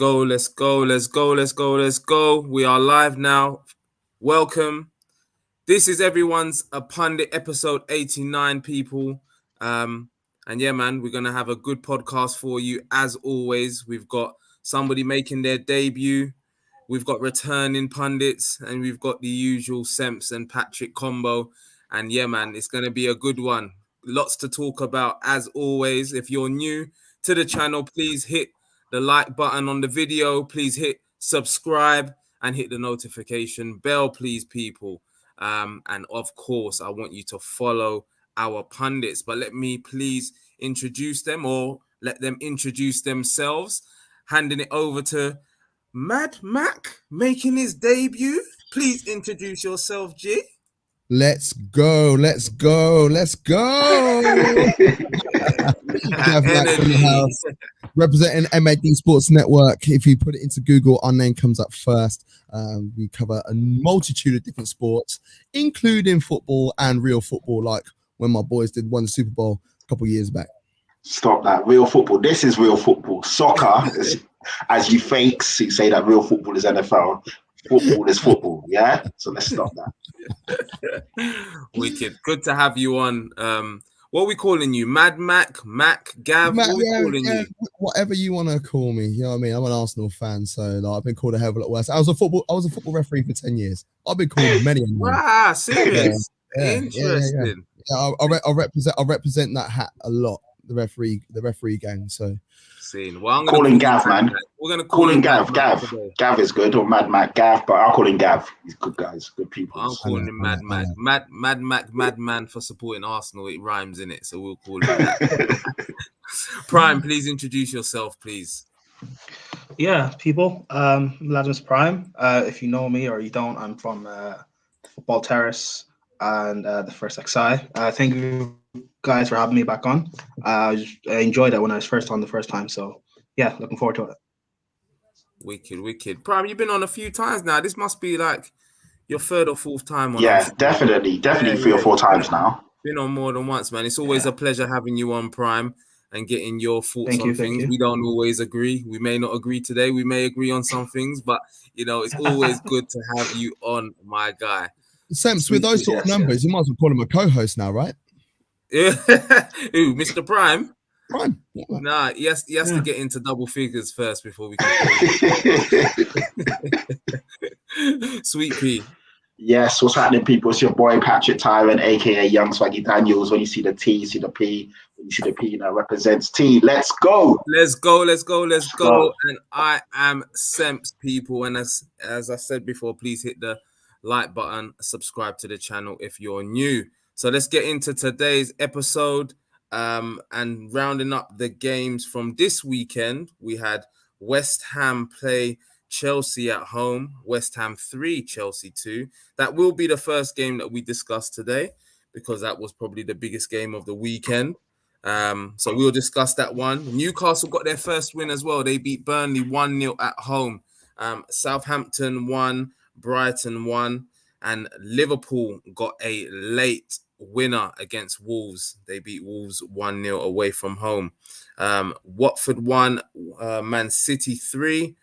go. We are live now. Welcome. This is everyone's a Pundit episode 89, people. And yeah, man, we're going to have a good podcast for you. As always, we've got somebody making their debut. We've got returning pundits, and we've got the usual Semps and Patrick combo. And yeah, man, it's going to be a good one. Lots to talk about, as always. If you're new to the channel, please hit the like button on the video. Please hit subscribe and hit the notification bell, please, people. And of course, I want you to follow our pundits. But let me please introduce them, or let them introduce themselves. Handing it over to Mad Mac making his debut. Please introduce yourself, G. Let's go. Representing MAD Sports Network. If you put it into Google, our name comes up first. We cover a multitude of different sports, including football and real football, like when my boys won the Super Bowl a couple of years back. Stop that. Real football. This is real football. Soccer, as you fakes who say that real football is NFL. Football is football, yeah? So let's stop that. Wicked. Good to have you on. What are we calling you? Mad Mac? Gav? What are we calling you? Whatever you want to call me. You know what I mean? I'm an Arsenal fan, so like, I've been called a hell of a lot worse. I was a football referee for 10 years. I've been called many. Wow, serious? Yeah. Interesting. Yeah, I represent that hat a lot, the referee gang, so... Well, I'm calling Gav, man. We're gonna call him Gav. Gav is good, or Mad Mac Gav, but I'll call him Gav. He's good guys, good people. I'm calling him Mad Mac. Mad Mac, Madman for supporting Arsenal. It rhymes in it, so we'll call him that. Prime, please introduce yourself, please. Yeah, people. Vladimir Prime. If you know me or you don't, I'm from Football Terrace and the First XI. Thank you guys for having me back on. I enjoyed it when I was first on the first time, so yeah, looking forward to it. Wicked. Prime, you've been on a few times now. This must be like your third or fourth time on. Yeah, definitely 3 or 4 times now. Been on more than once, man. It's always a pleasure having you on, Prime, and getting your thoughts on things. We don't always agree. We may not agree today. We may agree on some things, but you know, it's always good to have you on, my guy. Semps, with those sort of numbers, you might as well call him a co-host now, right? Yeah. Ooh, Mr. Prime. Yeah. Nah, he has to get into double figures first before we can. Sweet P. Yes, what's happening, people? It's your boy Patrick Tyrant, aka Young Swaggy Daniels. When you see the T, you see the P. When you see the P, you know, represents T. Let's go. Let's go. And I am Semps, people. And as I said before, please hit the like button, subscribe to the channel if you're new. So let's get into today's episode. And rounding up the games from this weekend, we had West Ham play Chelsea at home. West Ham 3, Chelsea 2. That will be the first game that we discuss today, because that was probably the biggest game of the weekend. So we'll discuss that one. Newcastle got their first win as well. They beat Burnley 1-0 at home. Southampton won, Brighton won, and Liverpool got a late winner against Wolves. They beat Wolves 1-0 away from home. Watford won, Man City 3,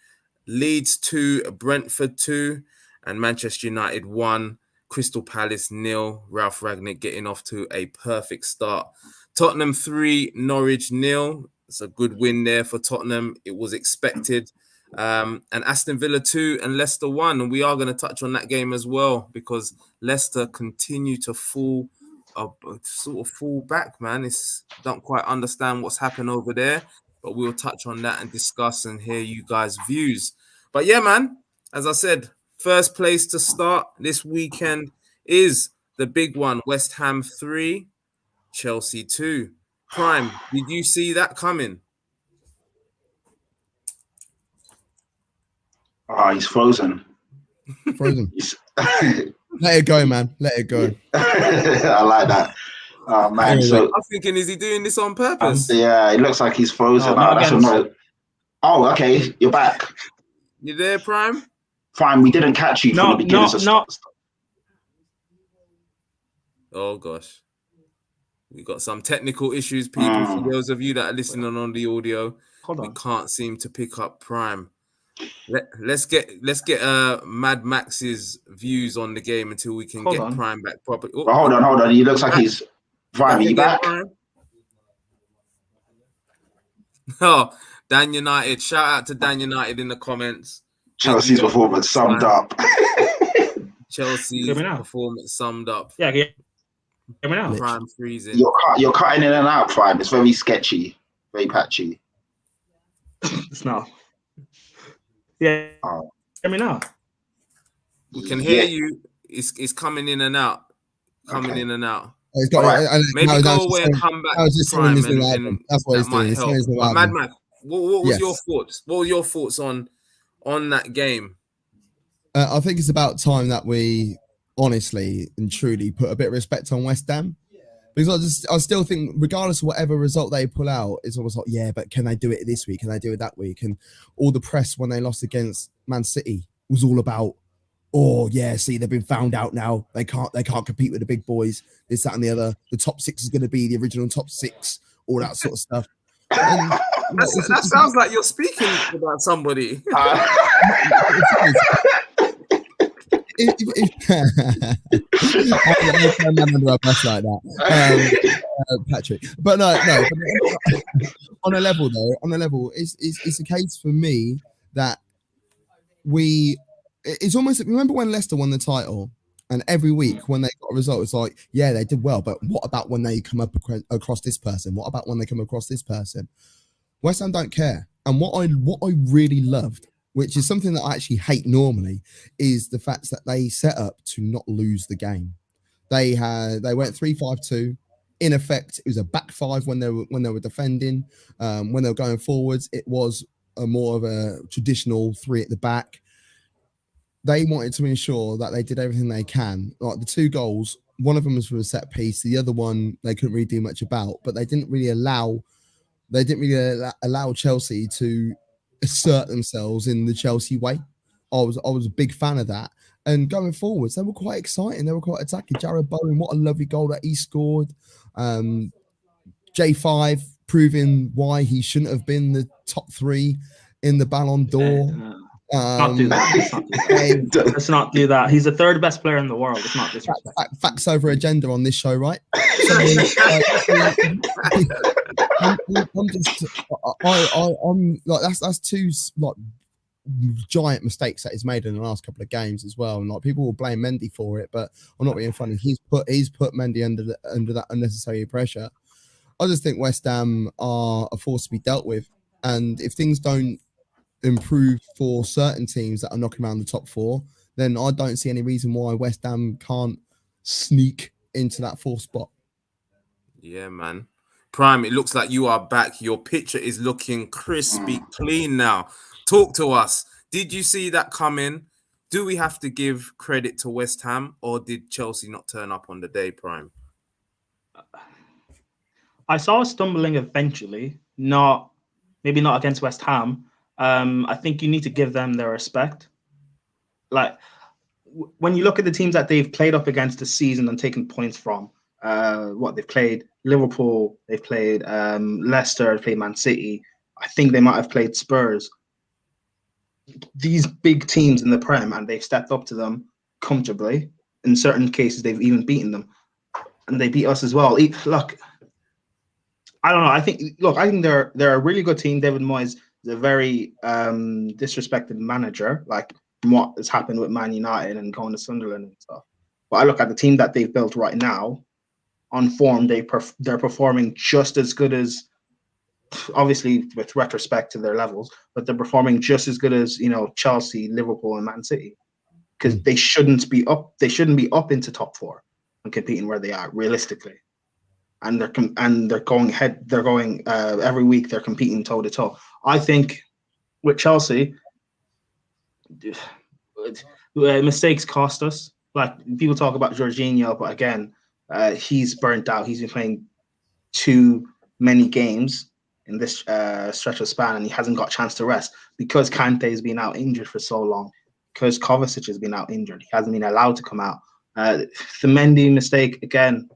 Leeds 2, Brentford 2, and Manchester United 1, Crystal Palace 0. Ralf Rangnick getting off to a perfect start. Tottenham 3, Norwich 0. It's a good win there for Tottenham. It was expected. And Aston Villa 2 and Leicester 1. And we are going to touch on that game as well, because Leicester continue to fall back, man. Don't quite understand what's happened over there, but we'll touch on that and discuss and hear you guys' views. But yeah, man, as I said, first place to start this weekend is the big one, West Ham 3, Chelsea 2. Prime, did you see that coming? Oh, he's frozen. Let it go, man. Let it go. I like that. Oh, man. So I'm thinking, is he doing this on purpose? Yeah, it looks like he's frozen. Oh, okay. You're back. You there, Prime? Prime, we didn't catch you from the beginning. Oh, gosh. We got some technical issues, people. For those of you that are listening on the audio, we can't seem to pick up Prime. Let's get Mad Max's views on the game until we can get Prime back properly. But hold on. He looks like he's Prime. Are you back? Oh, Dan United. Shout out to Dan United in the comments. Chelsea's performance summed up. Chelsea's performance summed up. Yeah, hear me now. Prime freezing. You're cutting in and out, Prime. It's very sketchy, very patchy. It's not. Yeah. Oh. Hear me now. We can hear you. It's coming in and out. In and out. He's got maybe go away and come back. Prime and that's what he's doing. But Mad Max, what was your thoughts? What were your thoughts on that game? I think it's about time that we honestly and truly put a bit of respect on West Ham. Because I still think, regardless of whatever result they pull out, it's almost like, yeah, but can they do it this week? Can they do it that week? And all the press when they lost against Man City was all about, oh yeah, see, they've been found out now. They can't compete with the big boys. This, that, and the other. The top six is going to be the original top six. All that sort of stuff. And, that sounds like you're speaking about somebody. Patrick, but no. On a level, it's a case for me that it's almost, remember when Leicester won the title, and every week when they got a result, it's like, yeah, they did well, but what about when they come up across this person? What about when they come across this person? West Ham don't care, and what I really loved, which is something that I actually hate normally, is the fact that they set up to not lose the game. They went 3-5-2. In effect, it was a back five when they were defending. When they were going forwards, it was more of a traditional three at the back. They wanted to ensure that they did everything they can. Like the two goals, one of them was from a set piece. The other one they couldn't really do much about, but they didn't really allow Chelsea to assert themselves in the Chelsea way. I was a big fan of that. And going forwards, they were quite exciting. They were quite attacking. Jared Bowen, what a lovely goal that he scored. J5 proving why he shouldn't have been the top 3 in the Ballon d'Or. Let's not do that. He's the third best player in the world. It's not disrespectful. Facts over agenda on this show, right? I'm like that's two like giant mistakes that he's made in the last couple of games as well. And like people will blame Mendy for it, but I'm not being funny. He's put Mendy under that unnecessary pressure. I just think West Ham are a force to be dealt with, and if things don't improve for certain teams that are knocking around the top 4, then I don't see any reason why West Ham can't sneak into that 4th spot. Yeah, man. Prime, it looks like you are back. Your picture is looking crispy clean now. Talk to us. Did you see that coming? Do we have to give credit to West Ham, or did Chelsea not turn up on the day, Prime? I saw stumbling eventually, maybe not against West Ham. I think you need to give them their respect. Like, when you look at the teams that they've played up against this season and taken points from, they've played Liverpool, they've played Leicester, they've played Man City. I think they might have played Spurs. These big teams in the Prem, and they've stepped up to them comfortably. In certain cases, they've even beaten them, and they beat us as well. Look, I don't know. I think they're a really good team. David Moyes is a very disrespected manager, like what has happened with Man United and going to Sunderland and stuff. But I look at the team that they've built right now. On form, they're performing just as good as, obviously with retrospect to their levels, but they're performing just as good as Chelsea, Liverpool, and Man City, because they shouldn't be up. They shouldn't be up into top 4 and competing where they are realistically. And they're going ahead. They're going every week. They're competing toe to toe. I think with Chelsea, mistakes cost us. Like people talk about Jorginho, but again, he's burnt out. He's been playing too many games in this stretch of span, and he hasn't got a chance to rest because Kante has been out injured for so long. Because Kovacic has been out injured, he hasn't been allowed to come out. The Mendy mistake again.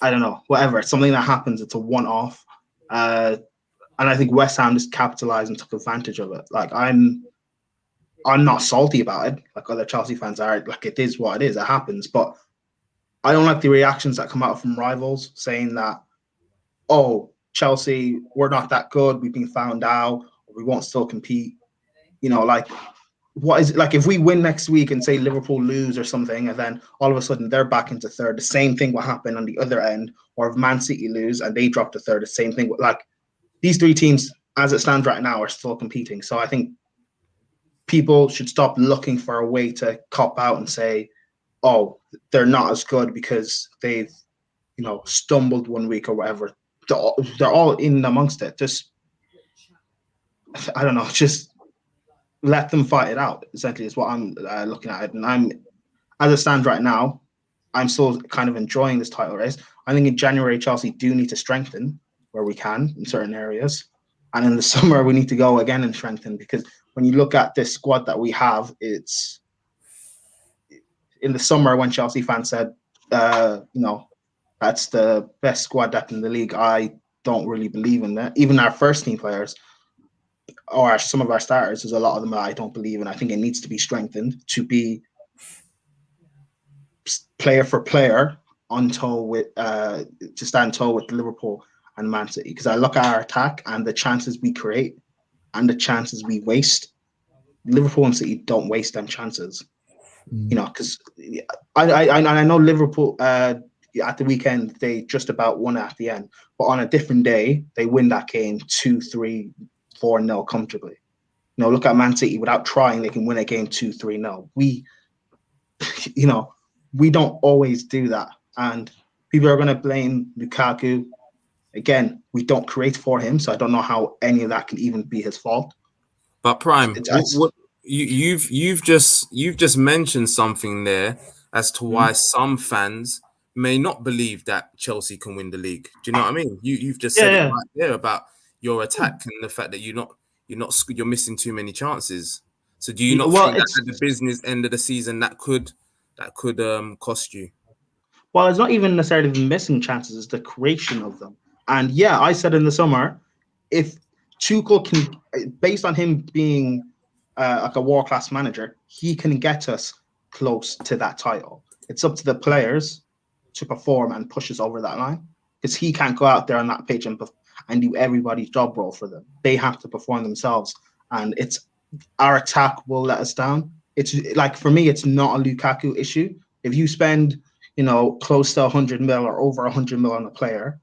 I don't know. Whatever. It's something that happens. It's a one-off. And I think West Ham just capitalized and took advantage of it. Like I'm not salty about it, like other Chelsea fans are. Like it is what it is. It happens. But I don't like the reactions that come out from rivals saying that, oh, Chelsea, we're not that good. We've been found out. We won't still compete. Like what is it? Like if we win next week and say Liverpool lose or something, and then all of a sudden they're back into third, the same thing will happen on the other end. Or if Man City lose and they drop to third, the same thing. Like these three teams, as it stands right now, are still competing. So I think people should stop looking for a way to cop out and say, oh, they're not as good because they've, stumbled one week or whatever. They're all in amongst it. Just, I don't know, just let them fight it out, essentially, is what I'm looking at it. And as it stands right now, I'm still kind of enjoying this title race. I think in January, Chelsea do need to strengthen where we can in certain areas. And in the summer, we need to go again and strengthen, because when you look at this squad that we have, it's in the summer when Chelsea fans said, that's the best squad depth in the league. I don't really believe in that. Even our first team players or some of our starters, there's a lot of them that I don't believe in. I think it needs to be strengthened to be player for player on toe with to stand toe with Liverpool and Man City. Because I look at our attack and the chances we create and the chances we waste. Liverpool and City don't waste them chances. Because I know Liverpool at the weekend they just about won at the end, but on a different day they win that game 2-3, 4-0 comfortably. Look at Man City, without trying they can win a game 2-3-0. We don't always do that, and people are going to blame Lukaku. Again, we don't create for him, so I don't know how any of that can even be his fault. But Prime, you've just mentioned something there as to why some fans may not believe that Chelsea can win the league. Do you know what I mean? You've just said it right there about your attack and the fact that you're missing too many chances. So do you not think that at the business end of the season that could cost you? Well, it's not even necessarily the missing chances; it's the creation of them. And yeah, I said in the summer, if Tuchel can, based on him being like a world-class manager, he can get us close to that title. It's up to the players to perform and push us over that line, because he can't go out there on that pitch and do everybody's job role for them. They have to perform themselves, and it's our attack will let us down. It's like, for me, it's not a Lukaku issue. If you spend, close to 100 mil or over 100 mil on a player,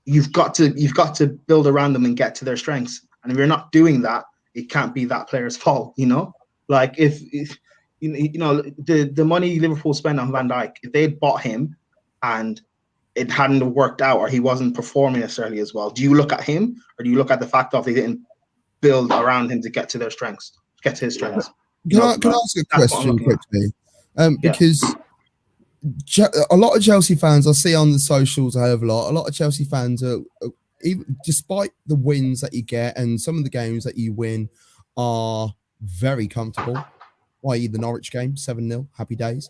you've got to build around them and get to their strengths. And if you're not doing that, it can't be that player's fault. Like if the money Liverpool spent on Van Dijk, if they had bought him and it hadn't worked out or he wasn't performing necessarily as well, do you look at him or do you look at the fact that they didn't build around him to get to their strengths, get to his strengths? Can I ask a question quickly? Because a lot of Chelsea fans I see on the socials, a lot of Chelsea fans are, even despite the wins that you get and some of the games that you win are very comfortable, i.e. the Norwich game, 7-0, happy days.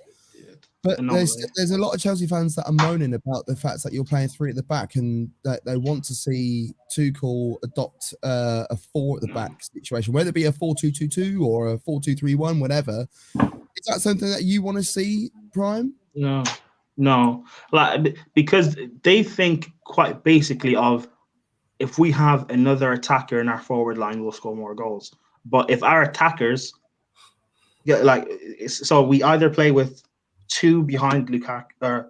But there's a lot of Chelsea fans that are moaning about the fact that you're playing three at the back and that they want to see Tuchel adopt a four at the back situation, whether it be a 4-2-2-2 or a 4-2-3-1, whatever. Is that something that you want to see, Prime? No. Like, because they think quite basically of, if we have another attacker in our forward line, we'll score more goals. But if our attackers, so we either play with two behind Lukaku,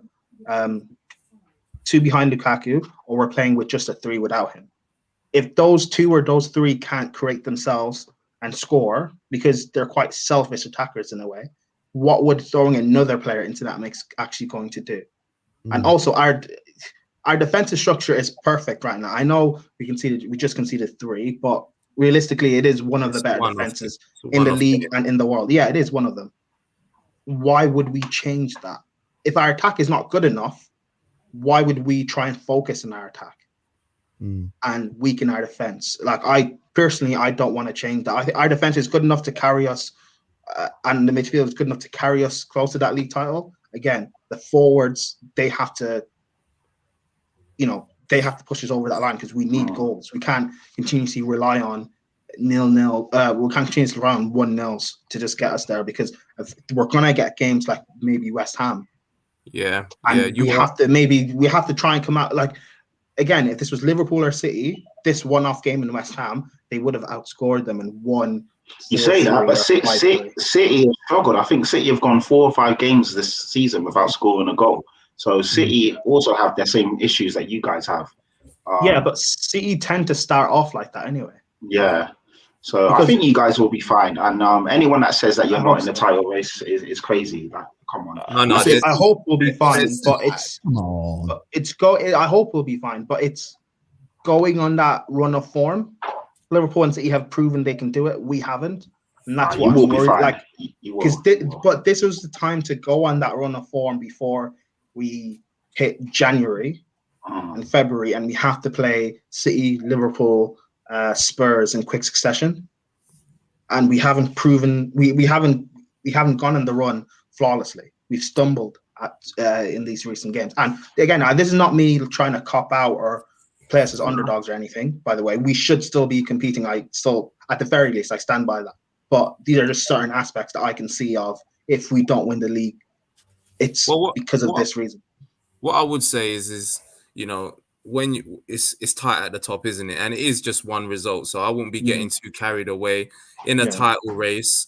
or we're playing with just a three without him. If those two or those three can't create themselves and score, because they're quite selfish attackers in a way, what would throwing another player into that mix actually going to do? And also our defensive structure is perfect right now. I know we just conceded 3, but realistically it is one of the better defenses in the league and in the world. Yeah, it is one of them. Why would we change that? If our attack is not good enough, why would we try and focus on our attack and weaken our defense? Like, I don't want to change that. I think our defense is good enough to carry us, and the midfield is good enough to carry us close to that league title. Again, the forwards, they have to, they have to push us over that line because we need goals. We can't continuously rely on 0-0. We can't continuously rely on 1-0s to just get us there, because we're gonna get games like maybe West Ham. Yeah, and we have to try and come out like, again, if this was Liverpool or City, this one-off game in West Ham, they would have outscored them and won. You say that, but City have struggled. I think City have gone 4 or 5 games this season without scoring a goal. So City also have the same issues that you guys have. But City tend to start off like that anyway. Yeah. So because I think you guys will be fine. And anyone that says that you're not in the title race is crazy. Like, come on. I hope we'll be fine, but I hope we'll be fine, but it's going on that run of form. Liverpool and City have proven they can do it. We haven't, and that's what I'm worried. Like, but this was the time to go on that run of form before we hit January and February, and we have to play City, Liverpool, Spurs in quick succession, and we haven't proven we haven't gone on the run flawlessly. We've stumbled in these recent games, and again, this is not me trying to cop out or play us as underdogs or anything. By the way, we should still be competing. I still, at the very least, I stand by that. But these are just certain aspects that I can see of if we don't win the league, it's because of this reason. What I would say is when it's tight at the top, isn't it? And it is just one result, so I won't be getting too carried away in a title race.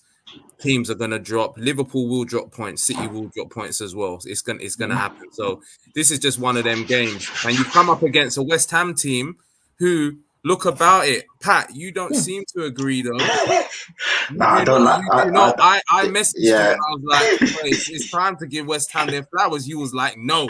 Teams are gonna drop. Liverpool will drop points. City will drop points as well. It's gonna happen. So this is just one of them games, and you come up against a West Ham team who look about it. Pat, you don't seem to agree though. I don't like. I messaged you and I was like, it's time to give West Ham their flowers. You was like, no.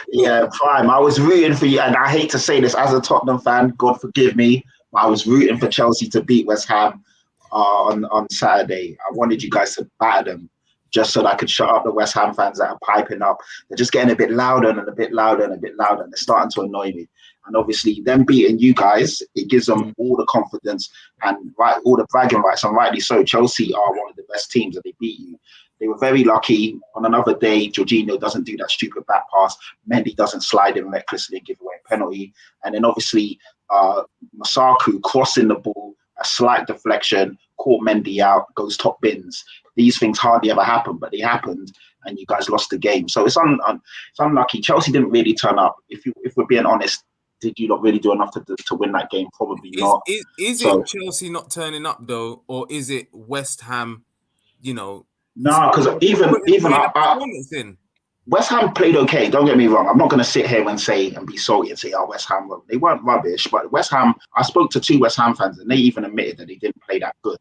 Yeah, Prime. I was rooting for you, and I hate to say this as a Tottenham fan. God forgive me, but I was rooting for Chelsea to beat West Ham on Saturday. I wanted you guys to batter them, just so that I could shut up the West Ham fans that are piping up. They're just getting a bit louder and a bit louder and a bit louder, and they're starting to annoy me. And obviously, them beating you guys, it gives them all the confidence and all the bragging rights, and rightly so. Chelsea are one of the best teams, and they beat you. They were very lucky. On another day, Jorginho doesn't do that stupid back pass. Mendy doesn't slide in recklessly and give away a penalty. And then obviously, Masaku crossing the ball, a slight deflection, caught Mendy out, goes top bins. These things hardly ever happen, but they happened, and you guys lost the game. So it's unlucky. Chelsea didn't really turn up. If we're being honest, did you not really do enough to win that game? Probably not. Is it Chelsea not turning up though, or is it West Ham? No, because even West Ham played okay. Don't get me wrong. I'm not going to sit here and be salty and say, "Oh, West Ham, they weren't rubbish." But West Ham, I spoke to 2 West Ham fans, and they even admitted that they didn't play that good.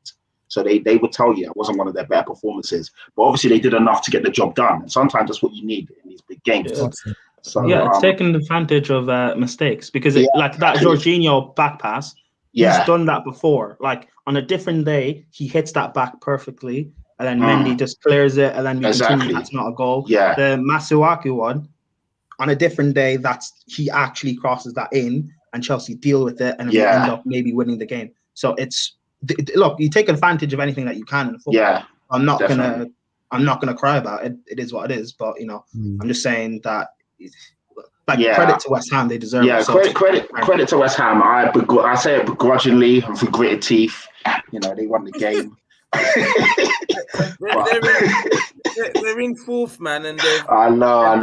So they would tell you it wasn't one of their better performances. But obviously, they did enough to get the job done. And sometimes that's what you need in these big games. Yeah. So, it's taking advantage of mistakes, because like that Jorginho back pass, he's done that before. Like on a different day, he hits that back perfectly, and then Mendy just clears it, and then we continue. That's not a goal. Yeah. The Masuaku one, on a different day, he actually crosses that in, and Chelsea deal with it, and we end up maybe winning the game. So look, you take advantage of anything that you can in football. Yeah, I'm not gonna cry about it. It is what it is. But I'm just saying that. Credit to West Ham, they deserve it. Credit to West Ham. I say it begrudgingly and through gritted teeth. They won the game. they're in 4th, man, and I know.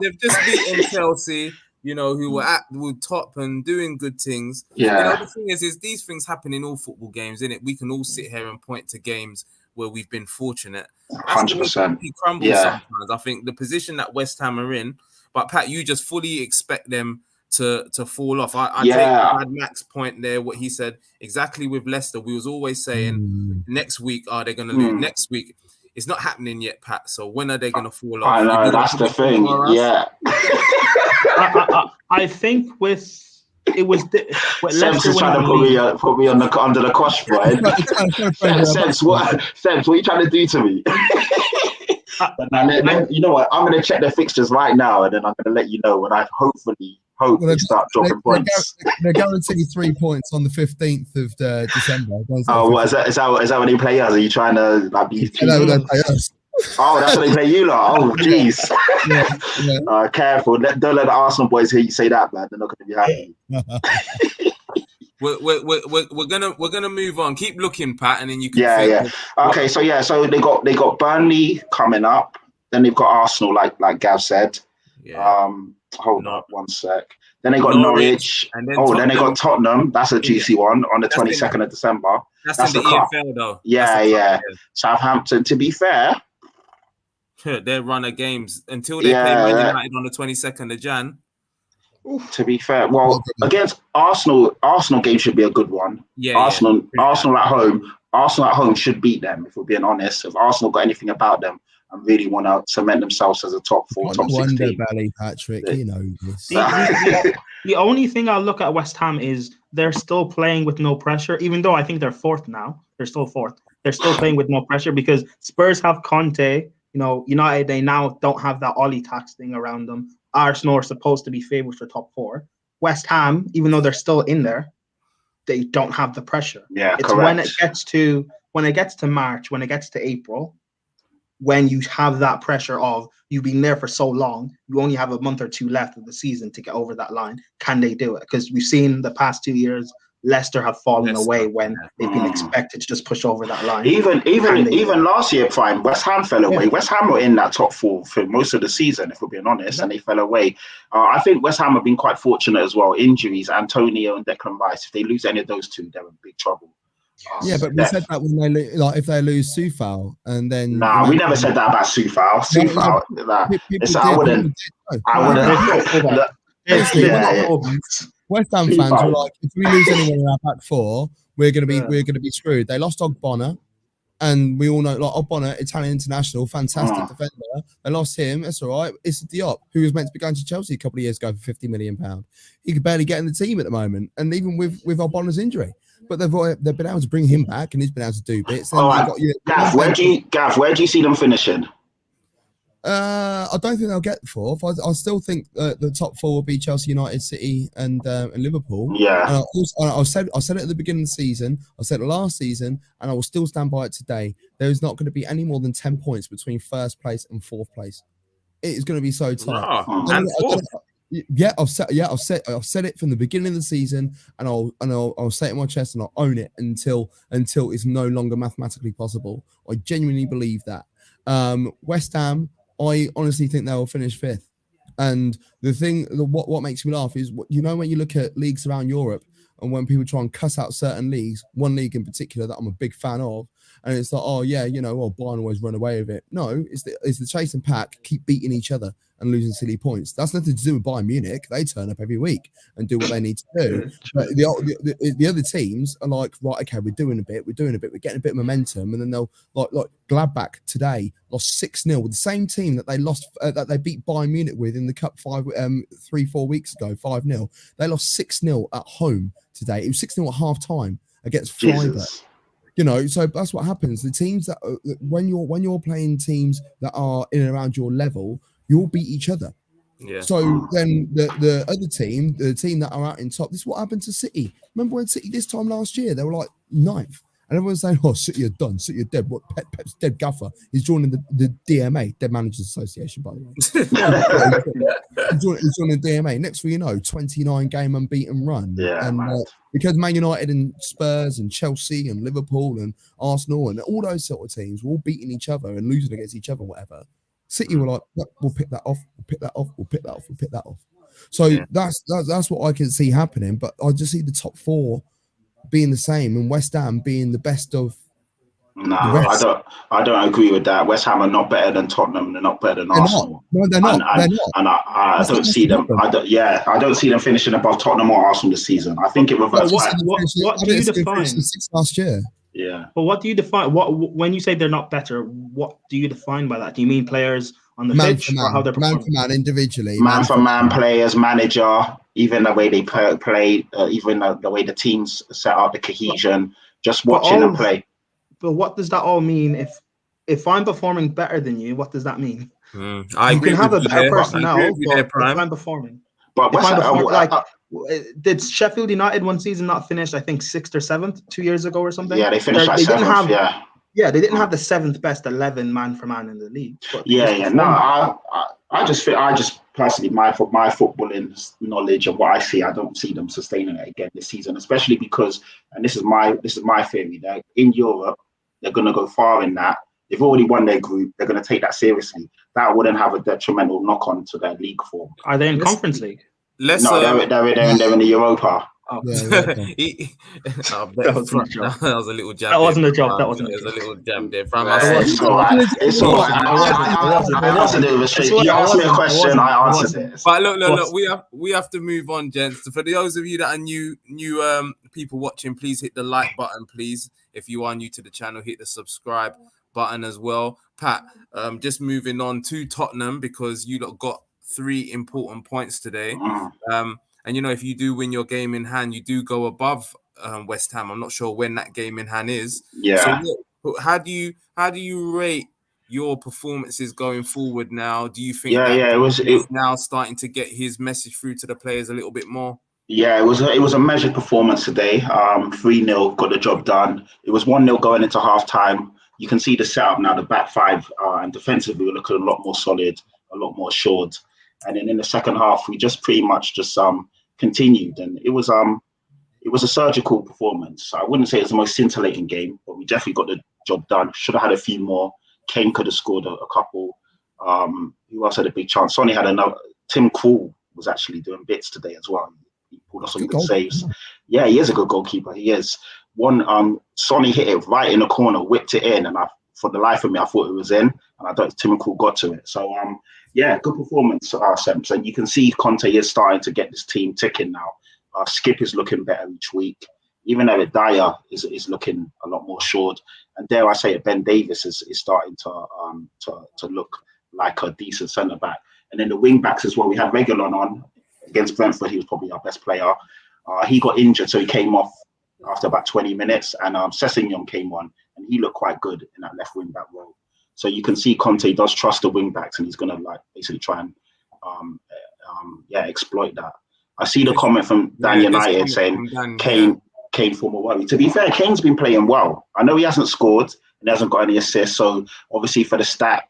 They've just beaten Chelsea, who were at the top and doing good things. Yeah. The thing is these things happen in all football games, innit? We can all sit here and point to games where we've been fortunate. 100%. Sometimes. I think the position that West Ham are in. But Pat, you just fully expect them to fall off. I take Mad Mac's point there, what he said exactly with Leicester. We was always saying next week, they're going to lose. Next week, it's not happening yet, Pat. So when are they going to fall off? I know, that's the thing. Yeah. I think it was Leicester trying to put me under the cosh, boy. Sebs, what are you trying to do to me? You know what? I'm going to check their fixtures right now, and then I'm going to let you know when I hope they start dropping points. They're guaranteed 3 points on the 15th of December. Is that when they play us? Are you trying to be? They play us. Oh, that's what they play you lot. Oh, jeez. Yeah. Careful. Don't let the Arsenal boys hear you say that, man. They're not going to be happy. We're gonna move on. Keep looking, Pat, and then you can. Yeah. Okay, so they got Burnley coming up. Then they've got Arsenal, like Gav said. Yeah. Hold on 1 sec. Then they got Norwich. And then then they got Tottenham. That's a juicy one on the 22nd of December. That's in the cup. EFL though. Yeah. Southampton, to be fair. Their run of games until they play Man United on the 22nd of Jan. To be fair, well, against Arsenal game should be a good one. Yeah, Arsenal at home should beat them. If we're being honest, if Arsenal got anything about them and really want to cement themselves as a top 4, top 6 team. Belly, Patrick, you know this. The only thing I'll look at West Ham is they're still playing with no pressure, even though I think they're 4th now. They're still 4th. They're still playing with no pressure because Spurs have Conte. United, they now don't have that Ollie tax thing around them. Arsenal are supposed to be favourites for top 4. West Ham, even though they're still in there, they don't have the pressure. Yeah, it's correct. when it gets to March, when it gets to April, when you have that pressure of you've been there for so long, you only have a month or 2 left of the season to get over that line. Can they do it? Because we've seen the past 2 years, Leicester have fallen away when they've been expected to just push over that line. Even last year, Prime, West Ham fell away. West Ham were in that top 4 for most of the season, if we're being honest, and they fell away. I think West Ham have been quite fortunate as well. Injuries, Antonio and Declan Rice. If they lose any of those two, they're in big trouble. But we said that when they if they lose Soufal, and then we never said that about Soufal. West Ham fans were like, if we lose anyone in our back 4, we're gonna be screwed. They lost Ogbonna, and we all know Ogbonna, Italian international, fantastic defender. They lost him. That's all right. It's Diop, who was meant to be going to Chelsea a couple of years ago for £50 million. He could barely get in the team at the moment, and even with Ogbonna's injury. But they've been able to bring him back, and he's been able to do bits. All right, Gav, where do you see them finishing? I don't think they'll get 4th. I still think the top 4 will be Chelsea, United, City, and Liverpool. Yeah. And I said it at the beginning of the season. I said it last season, and I will still stand by it today. There is not going to be any more than 10 points between 1st place and 4th place. It is going to be so tight. I've said it from the beginning of the season, and I'll say it in my chest, and I'll own it until it's no longer mathematically possible. I genuinely believe that. West Ham, I honestly think they will finish 5th. And the thing, what makes me laugh is, when you look at leagues around Europe, and when people try and cuss out certain leagues, one league in particular that I'm a big fan of, and it's like, Bayern always run away with it. No, it's the chase and pack keep beating each other and losing silly points. That's nothing to do with Bayern Munich. They turn up every week and do what they need to do. But the other teams are like, right, okay, we're doing a bit, we're getting a bit of momentum, and then they'll like Gladbach today lost 6-0 with the same team that they lost that they beat Bayern Munich with in the cup 3-4 weeks ago, 5-0. They lost 6-0 at home today. It was 6-0 at half time against Freiburg. So that's what happens. The teams that when you're playing teams that are in and around your level, you'll beat each other. Yeah. So then the other team, the team that are out in top, this is what happened to City. Remember when City this time last year, they were like 9th. And everyone's saying, City are done. City are dead. What? Pep's dead gaffer. He's joining the DMA, Dead Managers Association, by the way. He's joining the DMA. Next thing you know, 29-game unbeaten run. Yeah, and because Man United and Spurs and Chelsea and Liverpool and Arsenal and all those sort of teams were all beating each other and losing against each other, whatever. City were like, we'll pick that off. We'll pick that off. We'll pick that off. We'll pick that off. So that's what I can see happening. But I just see the top 4 being the same, and West Ham being the best of. No, I don't agree with that. West Ham are not better than Tottenham. They're not better than Arsenal. No, they're not. And I don't see them. I don't see them finishing above Tottenham or Arsenal this season. I think it reverts. What do you define? Last year. Yeah. But what do you define? When you say they're not better, what do you define by that? Do you mean players on the pitch or how they're performing? Man for man, individually. Man for man, players, manager, even the way they play, even the way the teams set up, the cohesion, just watching them play. But what does that all mean? If I'm performing better than you, what does that mean? You can have a better personnel, but if I'm performing. But did Sheffield United one season not finish, I think, 6th or 7th 2 years ago or something? Yeah, they finished 7th, Yeah, they didn't have the 7th best 11 man for man in the league. But No, I just feel, I just personally, my footballing knowledge and what I see, I don't see them sustaining it again this season, especially because, and this is my theory, that in Europe they're going to go far in that. They've already won their group. They're going to take that seriously. That wouldn't have a detrimental knock on to their league form. Are they in Conference League? No, they're in the Europa. Oh. Yeah, That was a joke. That was a little jab. That wasn't a joke. It that wasn't was a a joke. little jab there. It's all right. It's all right. I answered it with a straight. You asked me a question, I answered it. But look. We have to move on, gents. For those of you that are new people watching, please hit the like button, please. If you are new to the channel, hit the subscribe button as well. Pat, just moving on to Tottenham, because you lot got 3 important points today. And if you do win your game in hand, you do go above West Ham. I'm not sure when that game in hand is. Yeah. So how do you rate your performances going forward now? Do you think it was now starting to get his message through to the players a little bit more? Yeah, it was a measured performance today. 3-0, got the job done. It was 1-0 going into half time. You can see the setup now, the back 5 and defensively we're looking a lot more solid, a lot more assured. And then in the second half, we just pretty much just continued, and it was a surgical performance. I wouldn't say it's the most scintillating game, but we definitely got the job done. Should have had a few more. Kane could have scored a couple. Who else had a big chance? Sonny had another. Tim Krul was actually doing bits today as well. He pulled off some good saves. Yeah, he is a good goalkeeper. He is. Sonny hit it right in the corner, whipped it in, and for the life of me, I thought it was in, and I thought Tim Krul got to it. So yeah, good performance, Sems. And you can see Conte is starting to get this team ticking now. Skip is looking better each week. Even Eric Dyer is looking a lot more assured. And dare I say it, Ben Davies is starting to look like a decent centre back. And then the wing backs as well. We had Reguilon on against Brentford. He was probably our best player. He got injured, so he came off after about 20 minutes. And Sessegnon came on, and he looked quite good in that left wing back role. So you can see Conte does trust the wing backs, and he's going to basically try and exploit that. I see the comment from Dan United saying Kane former worry. To be fair, Kane's been playing well. I know he hasn't scored and hasn't got any assists. So obviously for the stat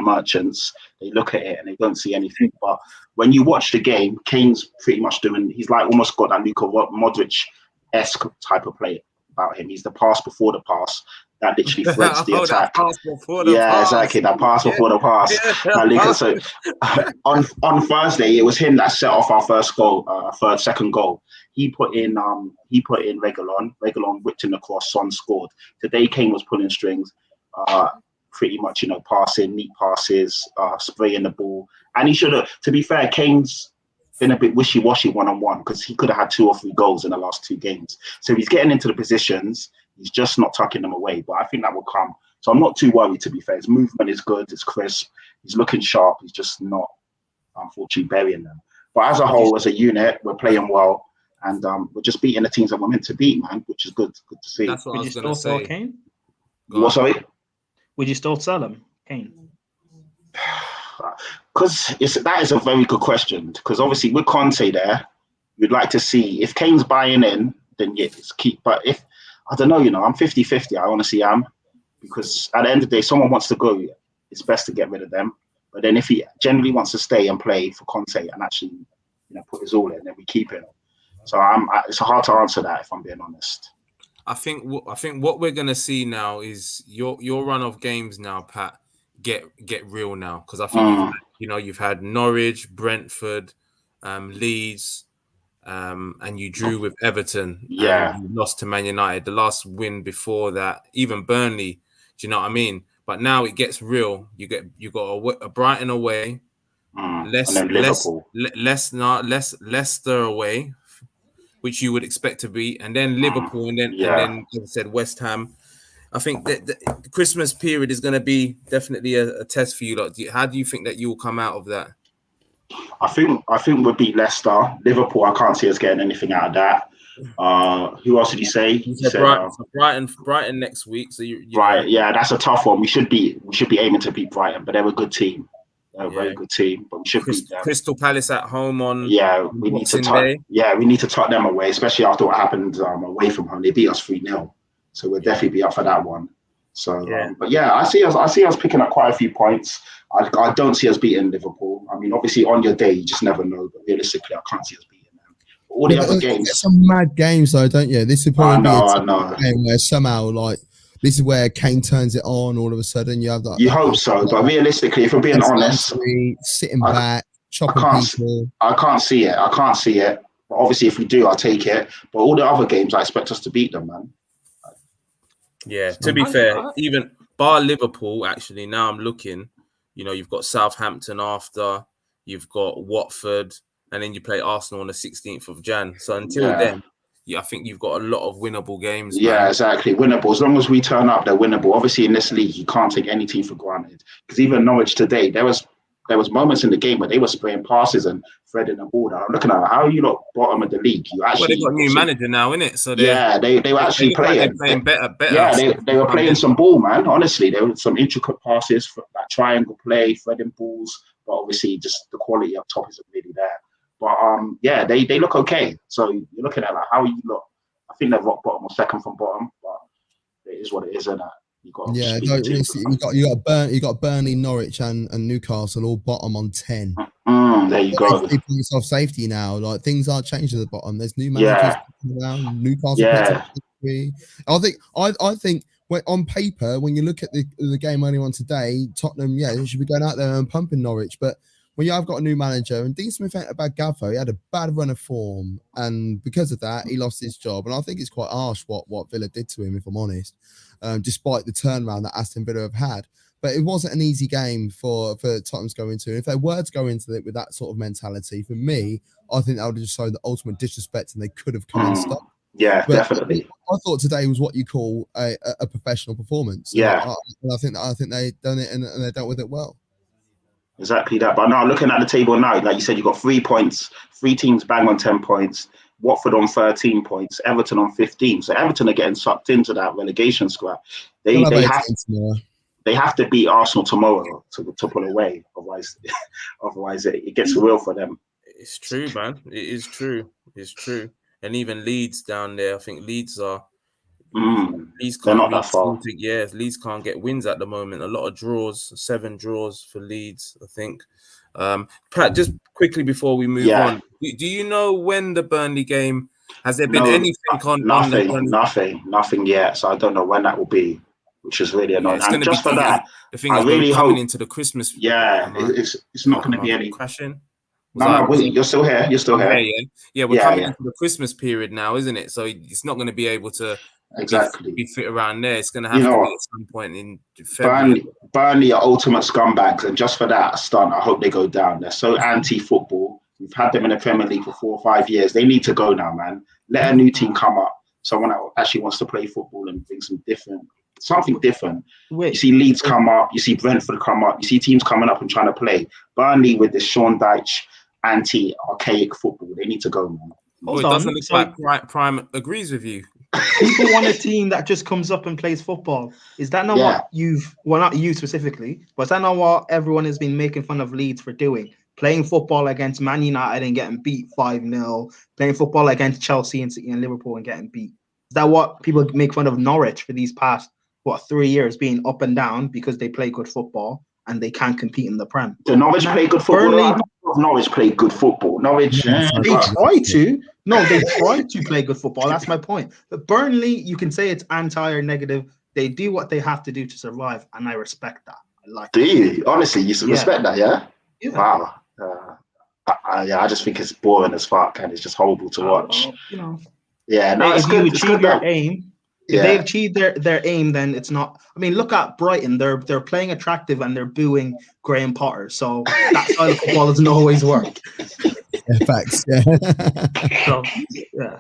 merchants, they look at it and they don't see anything. But when you watch the game, Kane's pretty much he's like almost got that Luka Modric-esque type of play about him. He's the pass before the pass. That literally threads the attack. Exactly. That pass before the pass. So on Thursday, it was him that set off our second goal. He put in Reguilon. Reguilon whipped in the cross. Son scored. Today, Kane was pulling strings, pretty much, passing, neat passes, spraying the ball. And he should have. To be fair, Kane's been a bit wishy-washy one-on-one because he could have had 2 or 3 goals in the last 2 games. So he's getting into the positions. He's just not tucking them away, but I think that will come. So I'm not too worried, to be fair. His movement is good. It's crisp. He's looking sharp. He's just not, unfortunately, burying them. But as a whole, as a unit, we're playing well, and we're just beating the teams that we're meant to beat, man, which is good. Good to see. That's what Would I you was going still to sell say. Kane? What, sorry? Would you still sell him, Kane? Because that is a very good question. Because obviously with Conte there, we'd like to see if Kane's buying in, then yes, keep. But if I don't know, I'm 50-50. I honestly am, because at the end of the day, someone wants to go. It's best to get rid of them. But then if he generally wants to stay and play for Conte and actually, put his all in, then we keep him. So it's hard to answer that if I'm being honest. I think what we're gonna see now is your run of games now, Pat. Get real now, because I think you've had Norwich, Brentford, Leeds, and you drew with Everton. Yeah, and you lost to Man United. The last win before that, even Burnley. Do you know what I mean? But now it gets real. You got a Brighton away, Leicester away, which you would expect to beat, and then Liverpool, and then as I said, West Ham. I think that the Christmas period is going to be definitely a test for you lot. How do you think that you will come out of that? I think we'll beat Leicester. Liverpool, I can't see us getting anything out of that. Who else did you say? You said Brighton next week. So right, yeah, that's a tough one. We should be aiming to beat Brighton, but they're a good team. They're a very good team, but we should beat them. Crystal Palace at home on we need to tuck them away, especially after what happened away from home. They beat us 3-0, so we'll definitely be up for that one. So, Yeah. but yeah, I see us picking up quite a few points. I don't see us beating Liverpool. I mean, obviously on your day, you just never know. But realistically, I can't see us beating them. All the Yeah, other but games, some mad games though, don't you? This would I probably be a know. game where somehow like this is where Kane turns it on. All of a sudden, you have that. You hope so, but realistically, if we're being honest, sitting I, back, I chopping can't. people. I can't see it. I can't see it. But obviously, if we do, I'll take it. But all the other games, I expect us to beat them, man. Yeah, to be fair, even bar Liverpool, actually, now I'm looking, you've got Southampton after, you've got Watford, and then you play Arsenal on the 16th of Jan. So until then, I think you've got a lot of winnable games, Yeah, man. exactly. Winnable. As long as we turn up, they're winnable. Obviously, in this league, you can't take any team for granted. Because even Norwich today, there was moments in the game where they were spraying passes and threading the ball down. I'm looking at how are you not bottom of the league? You actually They've got a new manager now, innit? So they were actually look like playing. they're playing better. Yeah, they were playing some ball, man. Honestly, there were some intricate passes, for that triangle play, threading balls. But obviously, just the quality up top isn't really there. But yeah, they look okay. So you're looking at like how you look. I think they're rock bottom or second from bottom, but it is what it is, isn't it? You got you got Burnley, Norwich, and Newcastle all bottom on 10. There you go. 3 points off safety now. Like things are changing at the bottom. There's new managers around. Newcastle picked up 3. I think when on paper, when you look at the game only on today, Tottenham, they should be going out there and pumping Norwich, but when you have got a new manager, and Dean Smith ain't a bad gaffer, he had a bad run of form, and because of that, he lost his job. And I think it's quite harsh what Villa did to him, if I'm honest, despite the turnaround that Aston Villa have had. But it wasn't an easy game for Tottenham to go into. And if they were to go into it with that sort of mentality, for me, I think that would have just shown the ultimate disrespect, and they could have come unstuck. Yeah, but definitely. I thought today was what you call a professional performance. Yeah, and I think they done it and they dealt with it well. Exactly that. But now looking at the table now, like you said, you've got 3 points, 3 teams bang on 10 points, Watford on 13 points, Everton on 15. So Everton are getting sucked into that relegation scrap. They have to beat Arsenal tomorrow to pull away. Otherwise it gets real for them. It's true, man. It is true. It's true. And even Leeds down there, I think Leeds are. Leeds can't. They're not that far. Leeds can't get wins at the moment. A lot of draws, 7 draws for Leeds, I think. Pat, just quickly before we move on, do you know when the Burnley game? Has there been anything on? Nothing yet. So I don't know when that will be, which is really annoying. And just for that, the thing I is, really coming hope into the Christmas. It's not going to be any crashing. No, you're still here. You're still here. Yeah, we're coming into the Christmas period now, isn't it? So it's not going to be able to be fit around there. It's going to have to be at some point in February. Burnley are ultimate scumbags, and just for that stunt, I hope they go down. They're so anti-football. We've had them in the Premier League for 4 or 5 years. They need to go now, man. Let a new team come up. Someone that actually wants to play football and bring something different. You see Leeds come up. You see Brentford come up. You see teams coming up and trying to play. Burnley with this Sean Dyche anti-archaic football. They need to go, man. It doesn't look like Prime agrees with you. People want a team that just comes up and plays football. Is that not what not you specifically, but is that not what everyone has been making fun of Leeds for doing? Playing football against Man United and getting beat 5-0, playing football against Chelsea and City and Liverpool and getting beat. Is that what people make fun of Norwich for these past, 3 years being up and down because they play good football and they can't compete in the Prem? Do Norwich play good football? Norwich play good football. Norwich, they try to. No, they try to play good football. That's my point. But Burnley, you can say it's anti or negative. They do what they have to do to survive, and I respect that. I like. Do you honestly? You respect that? Yeah. Wow. I just think it's boring as fuck, and it's just horrible to watch. Yeah. No, if you achieve your aim. If they achieve their aim, then it's not. I mean, look at Brighton. They're playing attractive and they're booing Graham Potter. So that style of football doesn't always work. Yeah, facts. Yeah. So yeah.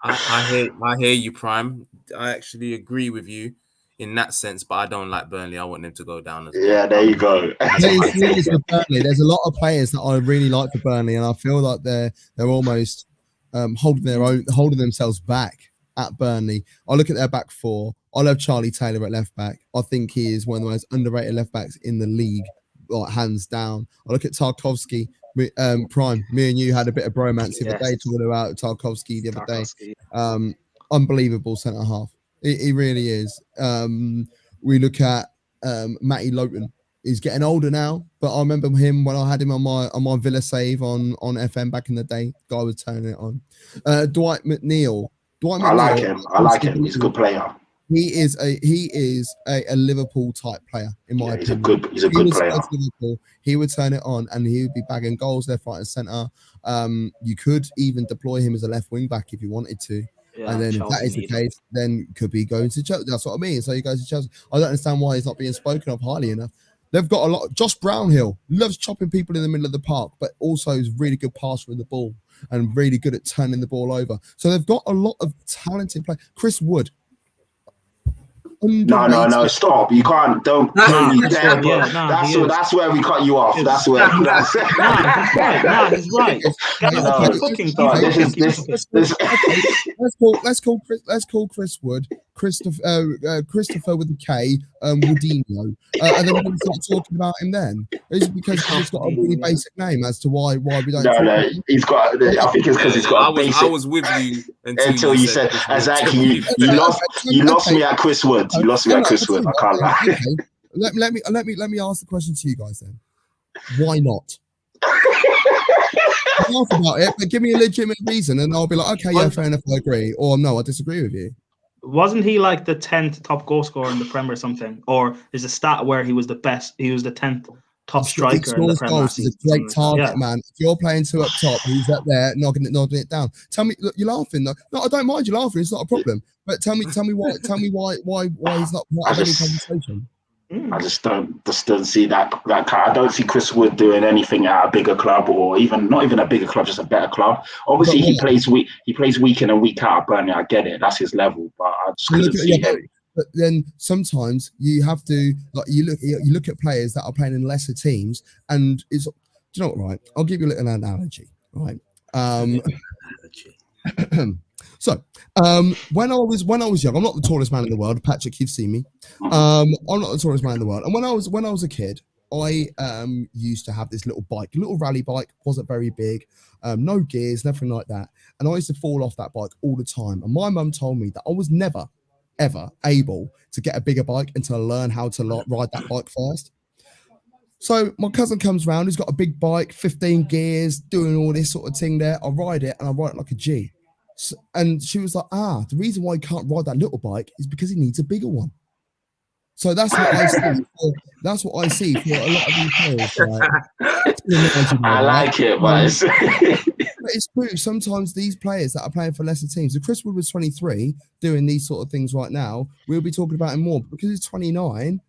I hear you, Prime. I actually agree with you in that sense, but I don't like Burnley. I want them to go down as well. Yeah, there you go. There's a lot of players that I really like for Burnley, and I feel like they're almost holding themselves back at Burnley. I look at their back 4. I love Charlie Taylor at left back. I think he is one of the most underrated left backs in the league, like hands down. I look at Tarkowski. Prime, me and you had a bit of bromance the other day talking about Tarkowski the other day. Unbelievable centre half. He really is. We look at Matty Lowton. He's getting older now, but I remember him when I had him on my Villa save on FM back in the day. Guy was turning it on. Dwight McNeil. I like him. I like him. He's a good player. He is a Liverpool type player in my opinion. He's a good player. Liverpool, he would turn it on and he would be bagging goals left, right, and centre. You could even deploy him as a left wing back if you wanted to. Yeah, and then Chelsea, if that is the case, then could be going to Chelsea. That's what I mean. So he goes to Chelsea. I don't understand why he's not being spoken of highly enough. They've got a lot. Josh Brownhill loves chopping people in the middle of the park, but also is really good passer of the ball and really good at turning the ball over. So they've got a lot of talented players. Chris Wood. No, stop. You can't, don't there, that's where we cut you off. That's where. He's right. Let's call Chris Wood, Christopher with a K, Woodinho. And then we're going to start talking about him then. Is it because he's got a really basic name as to why we don't? No, he's got, I think it's because he's got a basic. I was with you until you said, exactly, you lost me at Chris Wood. You lost me at Chris Wood. I can't lie. Okay. Let me ask the question to you guys then. Why not? Laugh about it, but give me a legitimate reason, and I'll be like, okay, yeah, fair enough, I agree, or no, I disagree with you. Wasn't he like the 10th top goal scorer in the Premier or something? Or is a stat where he was the best? He was the 10th top striker in the Premier. He's a great target, man. If you're playing two up top, he's up there knocking it down. Tell me, look, you're laughing though. No, I don't mind you laughing. It's not a problem. But tell me why he's not part of any conversation. I just don't see that. I don't see Chris Wood doing anything at a bigger club, or not even a bigger club, just a better club. Obviously, he plays week in and week out at Burnley. I get it, that's his level, but I just couldn't see it. But then sometimes you have to you look at players that are playing in lesser teams, and do you know what? Right, I'll give you a little analogy. Right. So, when I was young, I'm not the tallest man in the world. Patrick, you've seen me. I'm not the tallest man in the world. And when I was a kid, I used to have this little rally bike. Wasn't very big, no gears, nothing like that. And I used to fall off that bike all the time. And my mum told me that I was never, ever able to get a bigger bike until I learn how to ride that bike first. So my cousin comes round. He's got a big bike, 15 gears, doing all this sort of thing there. I ride it, and I ride it like a G. And she was like, the reason why he can't ride that little bike is because he needs a bigger one. So that's what I see. That's what I see for a lot of these players. Right? I like it, but it's true. Sometimes these players that are playing for lesser teams, if Chris Wood was 23 doing these sort of things right now, we'll be talking about him more. But because he's 29,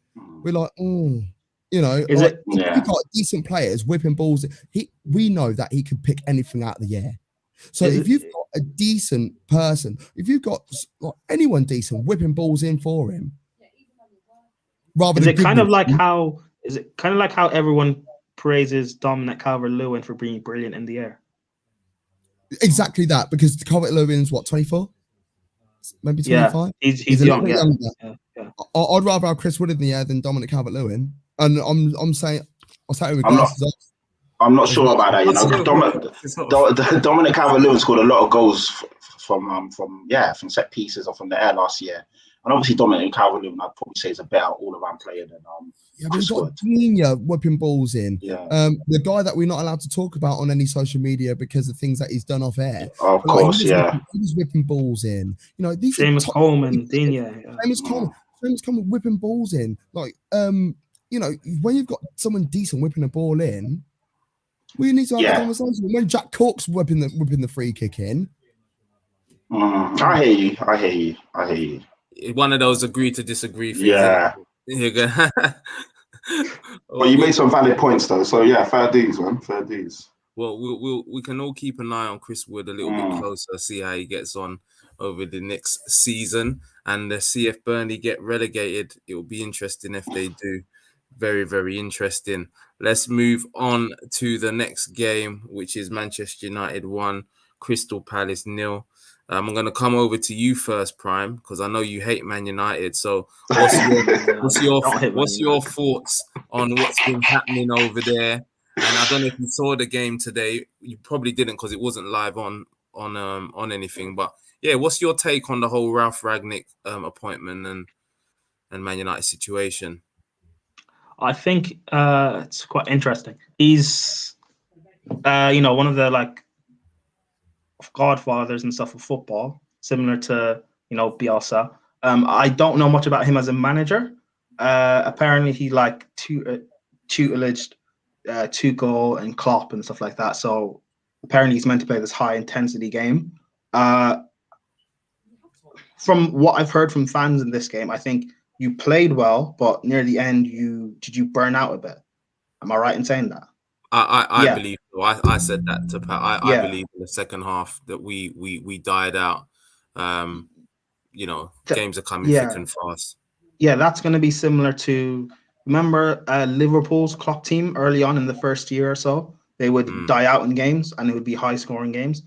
we're like, we've got decent players whipping balls. We know that he can pick anything out of the air. So if you've got a decent person, if you've got anyone decent whipping balls in for him, is it kind of like how everyone praises Dominic Calvert-Lewin for being brilliant in the air? Exactly that, because Calvert-Lewin's 24, maybe 25. Yeah, he's young. Younger. Yeah. I'd rather have Chris Wood in the air than Dominic Calvert-Lewin, and I'm saying I'll say it with glasses off. I'm not sure about that. Dominic Calvert-Lewin scored a lot of goals from set pieces or from the air last year. And obviously, Dominic Calvert-Lewin, I'd probably say, is a better all-around player than but he's got Junior whipping balls in. Yeah. The guy that we're not allowed to talk about on any social media because of things that he's done off air. Of course, He's whipping balls in. These James Coleman, Digne. James Coleman whipping balls in. When you've got someone decent whipping a ball in, we need to have a conversation. When Jack Cork's whipping the free kick in. I hear you. One of those agree to disagree things. Yeah. Well, you made some valid points though. So yeah, fair dues, man. Fair dues. Well, we can all keep an eye on Chris Wood a little bit closer, see how he gets on over the next season, and see if Burnley get relegated. It will be interesting if they do. Very, very interesting. Let's move on to the next game, which is Manchester United 1, Crystal Palace 0. I'm going to come over to you first, Prime, because I know you hate Man United. So what's your thoughts on what's been happening over there? And I don't know if you saw the game today. You probably didn't because it wasn't live on anything. But yeah, what's your take on the whole Ralf Rangnick appointment? And and Man United situation? I think it's quite interesting. He's, one of the godfathers and stuff of football, similar to Bielsa. I don't know much about him as a manager. Apparently, he tutelaged Tuchel and Klopp and stuff like that. So apparently, he's meant to play this high intensity game. From what I've heard from fans in this game, I think you played well, but near the end, did you burn out a bit? Am I right in saying that? I believe so. I said that to Pat. I Yeah. believe in the second half that we died out. Games are coming thick and fast. Yeah, that's going to be similar to, remember Liverpool's clock team early on in the first year or so? They would die out in games and it would be high scoring games.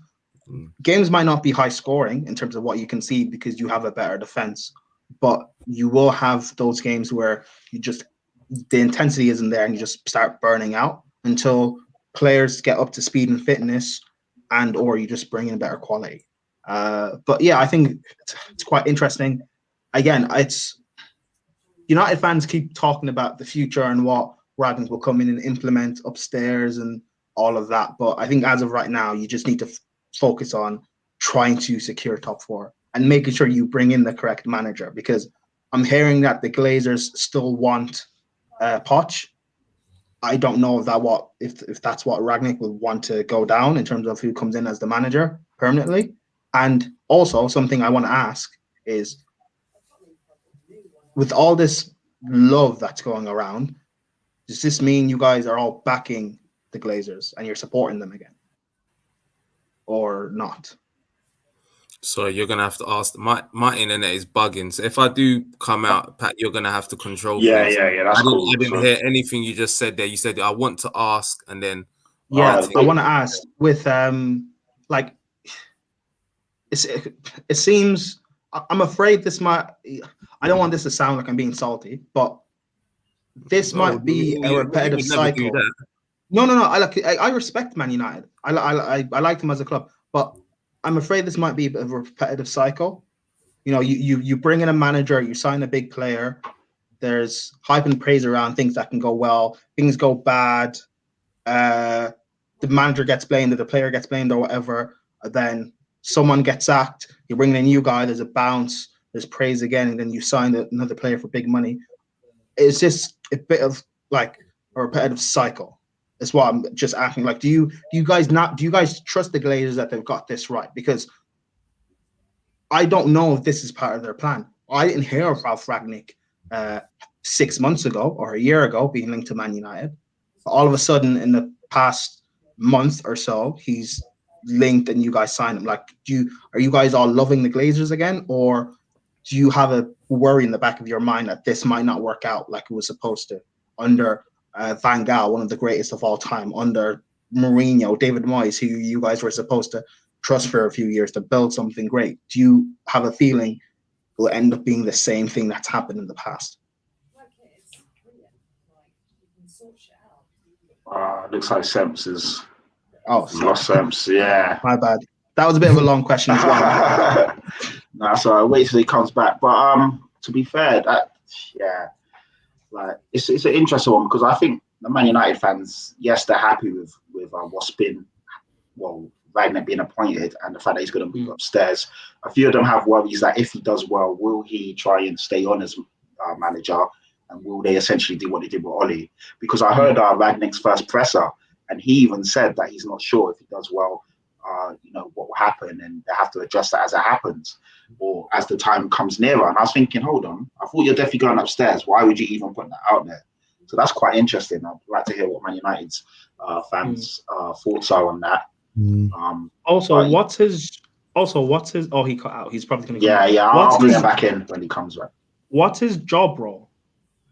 Games might not be high scoring in terms of what you can see because you have a better defense, but you will have those games where the intensity isn't there and you just start burning out until players get up to speed and fitness, and or you just bring in better quality. But yeah, I think it's quite interesting. Again, it's United fans keep talking about the future and what Rangnick will come in and implement upstairs and all of that. But I think as of right now, you just need to focus on trying to secure top four and making sure you bring in the correct manager, because I'm hearing that the Glazers still want Poch. I don't know if that's what Rangnick would want to go down in terms of who comes in as the manager permanently. And also something I want to ask is, with all this love that's going around, does this mean you guys are all backing the Glazers and you're supporting them again, or not? So you're gonna have to ask. My internet is bugging. So if I do come out, Pat, you're gonna have to control. Yeah, please. that's cool. I didn't hear anything you just said there. You said I want to ask, and then I want to ask with it seems, I'm afraid this might. I don't want this to sound like I'm being salty, but this might be a repetitive cycle. No. I respect Man United. I like them as a club, but I'm afraid this might be a repetitive cycle. You bring in a manager, you sign a big player. There's hype and praise around things that can go well, things go bad. The manager gets blamed, or the player gets blamed, or whatever. Then someone gets sacked. You bring in a new guy. There's a bounce. There's praise again, and then you sign another player for big money. It's just a bit of like a repetitive cycle. That's what I'm just asking. Like, do you guys trust the Glazers that they've got this right? Because I don't know if this is part of their plan. I didn't hear of Ralf Rangnick 6 months ago or a year ago being linked to Man United. All of a sudden, in the past month or so, he's linked and you guys sign him. Like, are you guys all loving the Glazers again, or do you have a worry in the back of your mind that this might not work out like it was supposed to under Van Gaal, one of the greatest of all time, under Mourinho, David Moyes, who you guys were supposed to trust for a few years to build something great? Do you have a feeling it will end up being the same thing that's happened in the past? Looks like Semps is lost Semps. Yeah, my bad. That was a bit of a long question as well. No, so I wait till he comes back. But to be fair, it's an interesting one, because I think the Man United fans, yes, they're happy with what's been, Rangnick being appointed and the fact that he's going to move upstairs. A few of them have worries that if he does well, will he try and stay on as manager, and will they essentially do what they did with Oli? Because I heard Rangnick's first presser, and he even said that he's not sure if he does well, what will happen, and they have to adjust that as it happens or as the time comes nearer. And I was thinking, hold on, I thought you're definitely going upstairs. Why would you even put that out there? So that's quite interesting. I'd like to hear what Man United's fans' thoughts are on that. What's his? Oh, he cut out. He's probably going to. I'll bring him back in when he comes back. What's his job role?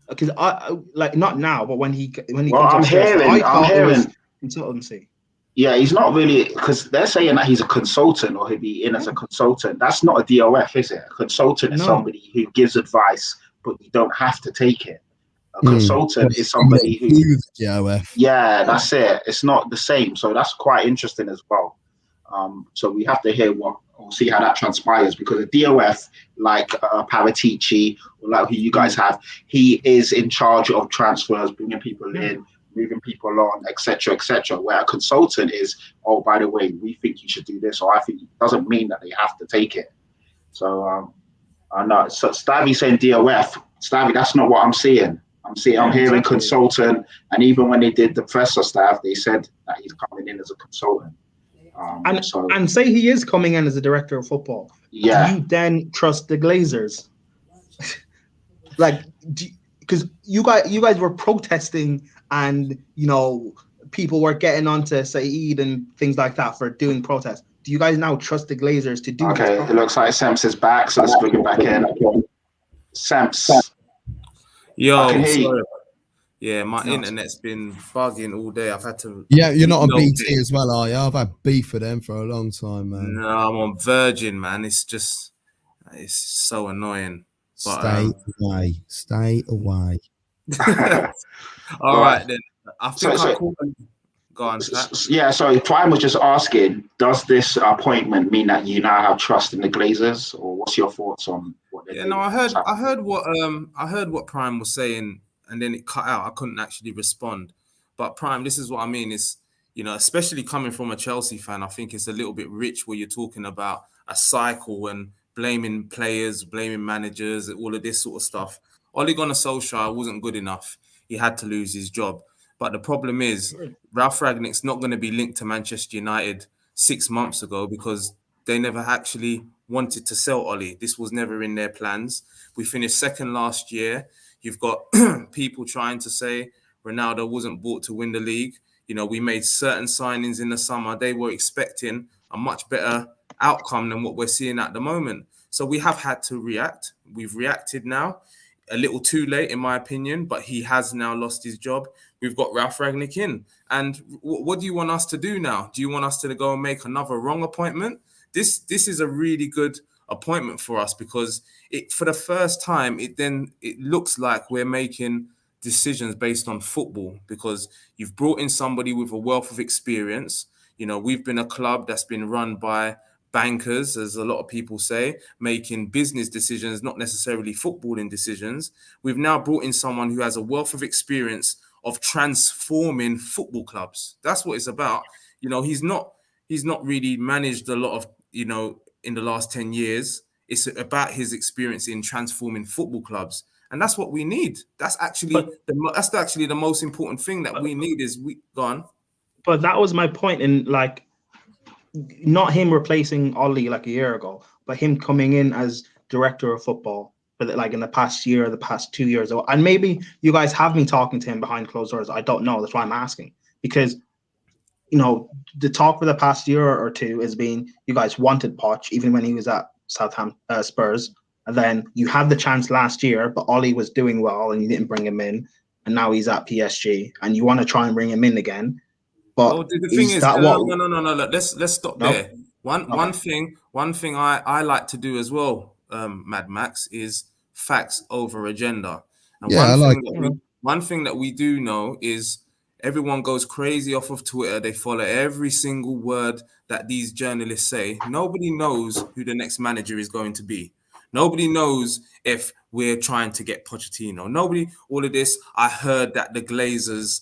Because I not now, but when he comes I'm hearing consultancy. Yeah, he's not really, because they're saying that he's a consultant, or he'll be in as a consultant. That's not a DOF, is it? A consultant is somebody who gives advice, but you don't have to take it. A consultant is somebody who... DOF. Yeah, that's it. It's not the same. So that's quite interesting as well. So we have to hear what we'll see how that transpires, because a DOF like Paratici, or like who you guys have, he is in charge of transfers, bringing people in, moving people on, etc., etc. Where a consultant is, oh, by the way, we think you should do this, or I think it doesn't mean that they have to take it. So I know. So Stabby saying DOF, Stabby, that's not what I'm seeing. I'm hearing consultant, and even when they did the presser staff, they said that he's coming in as a consultant. And say he is coming in as a director of football. Yeah. Do you then trust the Glazers? Like, because you guys were protesting, and people were getting onto Saeed and things like that for doing protests. Do you guys now trust the Glazers to do this? Okay, it looks like Semps is back, so let's bring him back in. Semps. Yo, I can hear you. Yeah, my internet's been bugging all day. I've had to. Yeah, you're not on BT as well, are you? I've had beef with them for a long time, man. No, I'm on Virgin, man. It's so annoying. But, Stay away. All right, then. I think Go on, Pat. Yeah, so Prime was just asking, does this appointment mean that you now have trust in the Glazers, or what's your thoughts on what they're doing? No, I heard what Prime was saying, and then it cut out. I couldn't actually respond. But Prime, this is what I mean is, especially coming from a Chelsea fan, I think it's a little bit rich where you're talking about a cycle and blaming players, blaming managers, all of this sort of stuff. Ole Gunnar Solskjaer wasn't good enough. He had to lose his job. But the problem is, Ralf Rangnick's not going to be linked to Manchester United 6 months ago, because they never actually wanted to sell Ole. This was never in their plans. We finished second last year. You've got people trying to say Ronaldo wasn't bought to win the league. We made certain signings in the summer. They were expecting a much better outcome than what we're seeing at the moment. So we have had to react. We've reacted now. A little too late, in my opinion, but he has now lost his job. We've got Ralf Rangnick in. And what do you want us to do now? Do you want us to go and make another wrong appointment? This is a really good appointment for us, because for the first time, it looks like we're making decisions based on football, because you've brought in somebody with a wealth of experience. We've been a club that's been run by bankers, as a lot of people say, making business decisions, not necessarily footballing decisions. We've now brought in someone who has a wealth of experience of transforming football clubs. That's what it's about. He's not really managed a lot of, in the last 10 years. It's about his experience in transforming football clubs. And that's what we need. That's actually the most important thing that we need is go on. But that was my point in, like, not him replacing Ollie like a year ago, but him coming in as director of football for in the past year or the past 2 years. And maybe you guys have been talking to him behind closed doors. I don't know. That's why I'm asking. Because, the talk for the past year or two has been you guys wanted Poch, even when he was at Spurs. And then you had the chance last year, but Ollie was doing well and you didn't bring him in. And now he's at PSG and you want to try and bring him in again. But the thing is, no. Let's stop there. One thing I like to do as well, Mad Max, is facts over agenda. And one thing that we do know is everyone goes crazy off of Twitter. They follow every single word that these journalists say. Nobody knows who the next manager is going to be. Nobody knows if we're trying to get Pochettino. All of this. I heard that the Glazers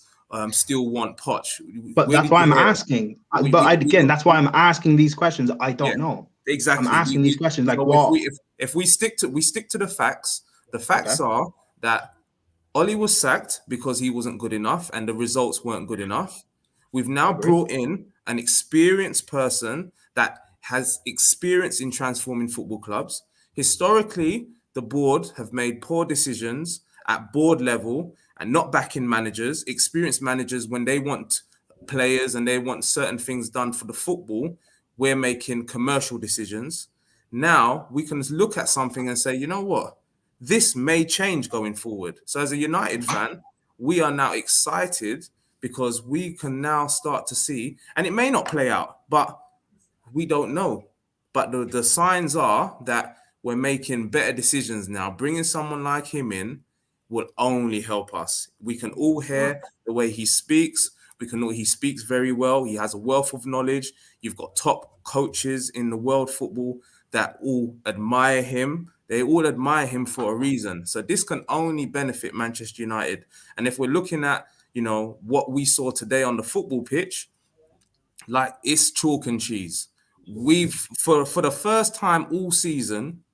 still want Poch. But that's why I'm asking. That's why I'm asking these questions. I don't know. Exactly. I'm asking these questions like, what? If we stick to the facts, the facts are that Ollie was sacked because he wasn't good enough and the results weren't good enough. We've now brought in an experienced person that has experience in transforming football clubs. Historically, the board have made poor decisions at board level and not backing managers, experienced managers, when they want players and they want certain things done for the football. We're making commercial decisions. Now we can look at something and say, you know what? This may change going forward. So as a United fan, we are now excited because we can now start to see, and it may not play out, but we don't know. But the signs are that we're making better decisions now. Bringing someone like him in will only help us. We can all hear the way he speaks. He speaks very well. He has a wealth of knowledge. You've got top coaches in the world football that all admire him. They all admire him for a reason. So this can only benefit Manchester United. And if we're looking at, what we saw today on the football pitch, like, it's chalk and cheese. We've for the first time all season,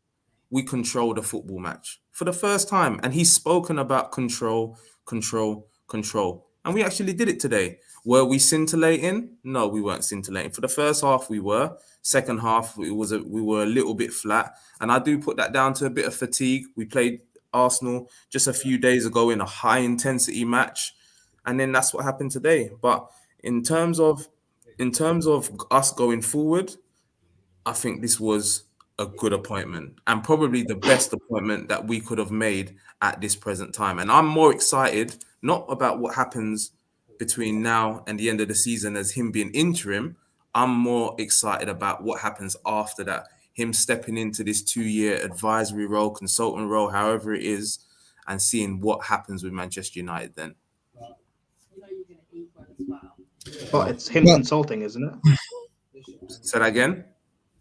we controlled a football match for the first time. And he's spoken about control. And we actually did it today. Were we scintillating? No, we weren't scintillating. For the first half, we were. Second half, we were a little bit flat. And I do put that down to a bit of fatigue. We played Arsenal just a few days ago in a high-intensity match. And then that's what happened today. But in terms of us going forward, I think this was a good appointment and probably the best appointment that we could have made at this present time. And I'm more excited, not about what happens between now and the end of the season as him being interim. I'm more excited about what happens after that, him stepping into this 2-year advisory role, consultant role, however it is, and seeing what happens with Manchester United then. But it's him consulting, isn't it? Say that again?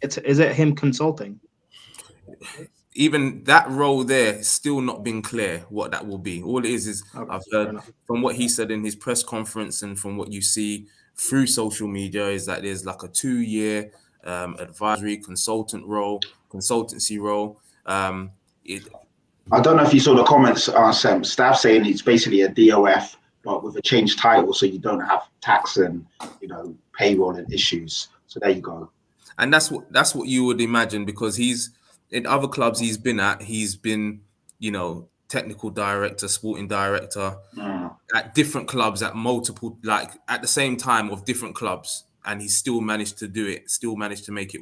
Is it him consulting? Even that role there is still not been clear what that will be. All it is Okay, I've heard from what he said in his press conference and from what you see through social media is that there's like a 2-year advisory consultancy role. I don't know if you saw the comments, staff saying it's basically a DOF, but with a changed title, so you don't have tax and payroll and issues. So there you go. And that's what you would imagine, because he's in other clubs he's been, technical director, sporting director at different clubs at multiple, like at the same time of different clubs, and he still managed to do it, still managed to make it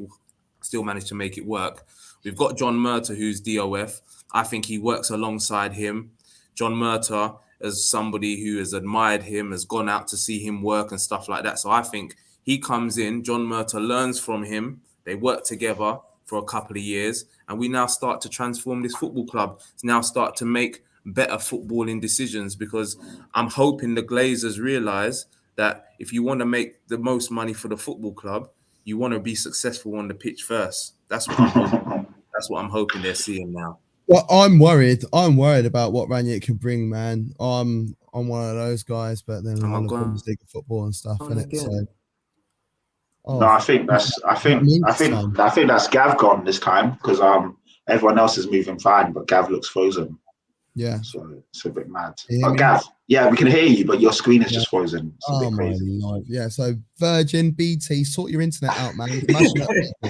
work. We've got John Murta, who's DOF. I think he works alongside him. John Murta, as somebody who has admired him, has gone out to see him work and stuff like that. So I think he comes in, John Murta learns from him. They work together for a couple of years, and we now start to transform this football club. Now start to make better footballing decisions, because I'm hoping the Glazers realize that if you want to make the most money for the football club, you want to be successful on the pitch first. That's what I'm hoping they're seeing now. Well, I'm worried. I'm worried about what Rangnick can bring, man. I'm one of those guys, but then I'm the Bundesliga football and stuff, innit? So. No, I think that's Gav gone this time, because everyone else is moving fine, but Gav looks frozen. Yeah, so it's a bit mad. But Gav, yeah, we can hear you, but your screen is just frozen. It's a bit crazy. Lord. Yeah, so Virgin, BT, sort your internet out, man.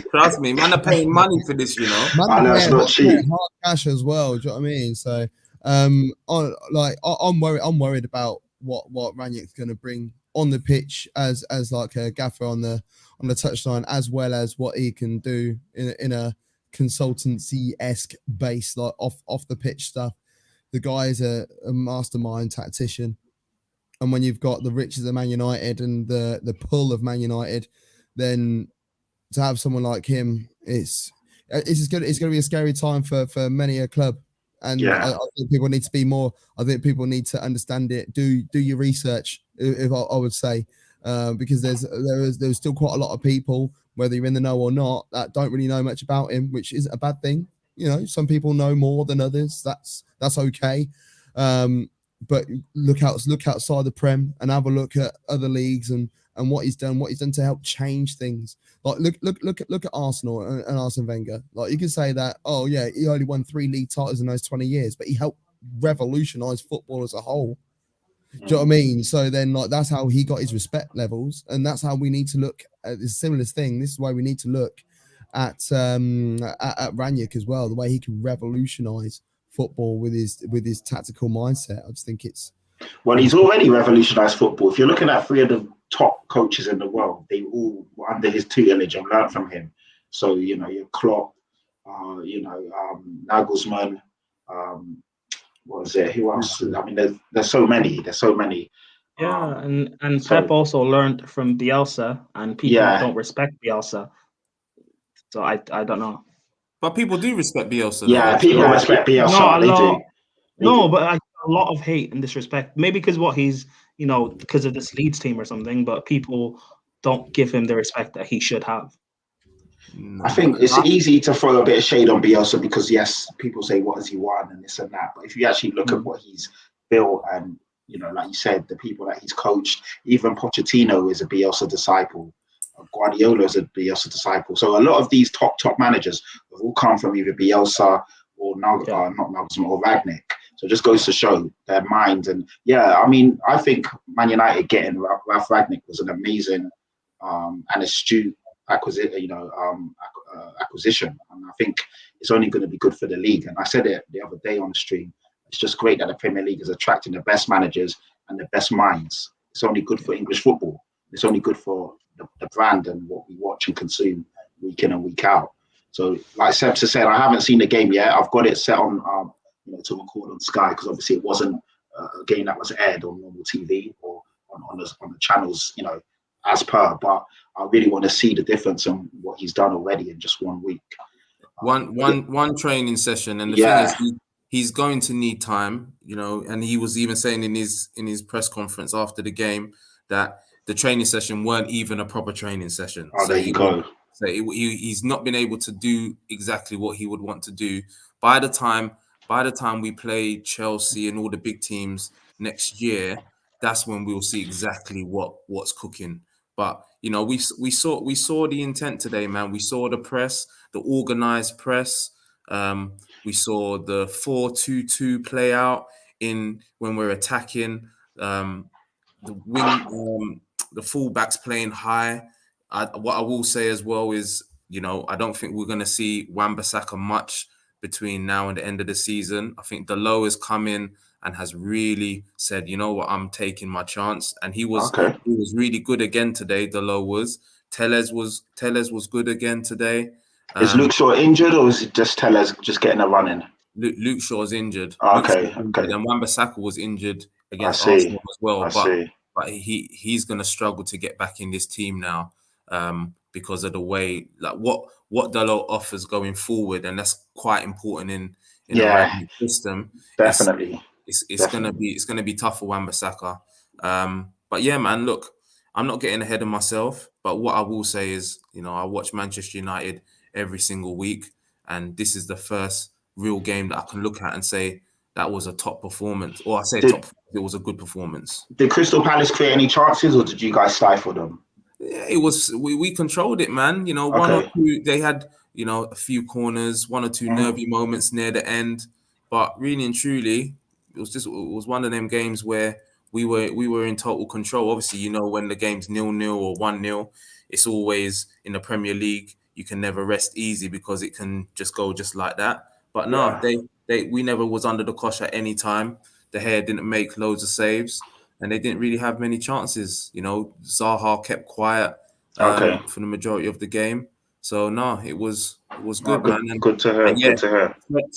Trust me, man, are paying money for this, I know it's not cheap. Hard cash as well. Do you know what I mean? So, I'm worried. I'm worried about what Rangnick's going to bring on the pitch as like a gaffer on the touchline, as well as what he can do in a consultancy-esque base, like off the pitch stuff. The guy is a mastermind tactician, and when you've got the riches of Man United and the pull of Man United, then to have someone like him, it's going to be a scary time for many a club. And I think people need to be more. I think people need to understand it. Do your research, if I would say, because there's still quite a lot of people, whether you're in the know or not, that don't really know much about him, which isn't a bad thing. Some people know more than others. That's okay. But look outside the Prem and have a look at other leagues and what he's done to help change things. Like look at Arsenal and Arsene Wenger. Like, you can say that, oh yeah, he only won 3 league titles in those 20 years, but he helped revolutionize football as a whole. Do you know what I mean? So then, like, that's how he got his respect levels, and that's how we need to look at this similar thing. This is why we need to look at Rangnick as well, the way he can revolutionize football with his tactical mindset. I just think it's he's already revolutionized football. If you're looking at 3 of the top coaches in the world, they all were under his tutelage and learned from him. So your Klopp, Nagelsmann, what was it? Who else? I mean, there's so many. Yeah, and Pep also learned from Bielsa, and people don't respect Bielsa. So I don't know. But people do respect Bielsa. Yeah, people respect Bielsa. No, but a lot of hate and disrespect. Maybe because what he's because of this Leeds team or something, but people don't give him the respect that he should have. I think it's easy to throw a bit of shade on Bielsa because, yes, people say, what has he won and this and that. But if you actually look at what he's built and, like you said, the people that he's coached, even Pochettino is a Bielsa disciple. Guardiola is a Bielsa disciple. So a lot of these top managers have all come from either Bielsa or not Nagelsmann or Rangnick. So it just goes to show their minds. And I think Man United getting Ralf Rangnick was an amazing and astute acquisition. And I think it's only going to be good for the league. And I said it the other day on the stream. It's just great that the Premier League is attracting the best managers and the best minds. It's only good for English football. It's only good for the brand and what we watch and consume week in and week out. So, like Sebs has said, I haven't seen the game yet. I've got it set on to record on Sky because obviously it wasn't a game that was aired on normal TV or on the channels, as per. But I really want to see the difference in what he's done already in just 1 week. One training session, and the thing is, he's going to need time, and he was even saying in his press conference after the game that the training session weren't even a proper training session. Oh, so there you go. So he's not been able to do exactly what he would want to do. By the time we play Chelsea and all the big teams next year, that's when we'll see exactly what's cooking. But we saw the intent today, man. We saw the press, the organized press. We saw the 4-2-2 play out in when we're attacking. The wing, the fullbacks playing high. What I will say as well is, I don't think we're going to see Wan-Bissaka much between now and the end of the season. I think Dalot has come in and has really said, you know what, I'm taking my chance. And he was really good again today. Dalot was. Telles was good again today. Is Luke Shaw injured or is it just Telles just getting a run in? Luke Shaw's injured. Okay. And Wan-Bissaka was injured against Arsenal as well. But he's going to struggle to get back in this team now because of the way, like what Dalot offers going forward, and that's quite important in a Rangnick system. Definitely, it's going to be tough for Wan-Bissaka. But yeah, man, look, I'm not getting ahead of myself. But what I will say is, I watch Manchester United every single week, and this is the first real game that I can look at and say that was a top performance, or I say it was a good performance. Did Crystal Palace create any chances, or did you guys stifle them? Yeah, it was. We controlled it, man. One or two. They had a few corners, one or two nervy moments near the end, but really and truly, it was one of them games where we were in total control. Obviously, when the game's 0-0 or 1-0, it's always in the Premier League. You can never rest easy because it can just go just like that. But no, we never was under the cosh at any time. De Gea didn't make loads of saves, and they didn't really have many chances. Zaha kept quiet for the majority of the game. So no, it was good, man. And, good to hear. Good to hear.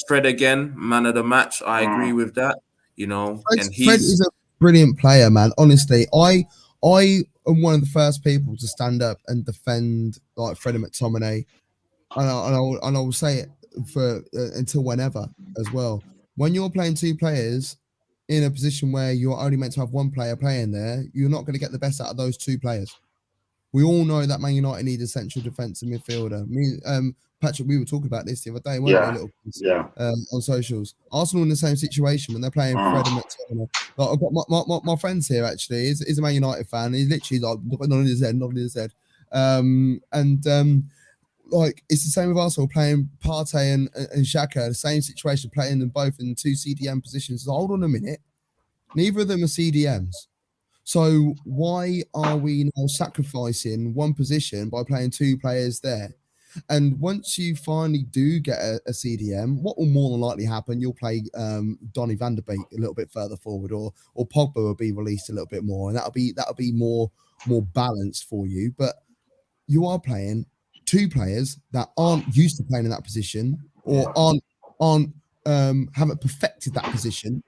Fred again, man of the match. I agree with that. Fred is a brilliant player, man. Honestly, I am one of the first people to stand up and defend like Freddie McTominay, and I will say it for until whenever as well. When you're playing two players in a position where you're only meant to have one player playing there, you're not going to get the best out of those two players. We all know that Man United need a central defensive midfielder. Patrick, we were talking about this the other day, weren't we? On socials. Arsenal in the same situation when they're playing Fred and McTominay. Like, I've got my friends here actually. He's a Man United fan. He's literally like nodding his head. Like it's the same with Arsenal playing Partey and Xhaka, the same situation, playing them both in two CDM positions. So hold on a minute, neither of them are CDMs. So why are we now sacrificing one position by playing two players there? And once you finally do get a CDM, what will more than likely happen? You'll play Donny van der Beek a little bit further forward, or Pogba will be released a little bit more, and that'll be more balanced for you. But you are playing two players that aren't used to playing in that position, or haven't perfected that position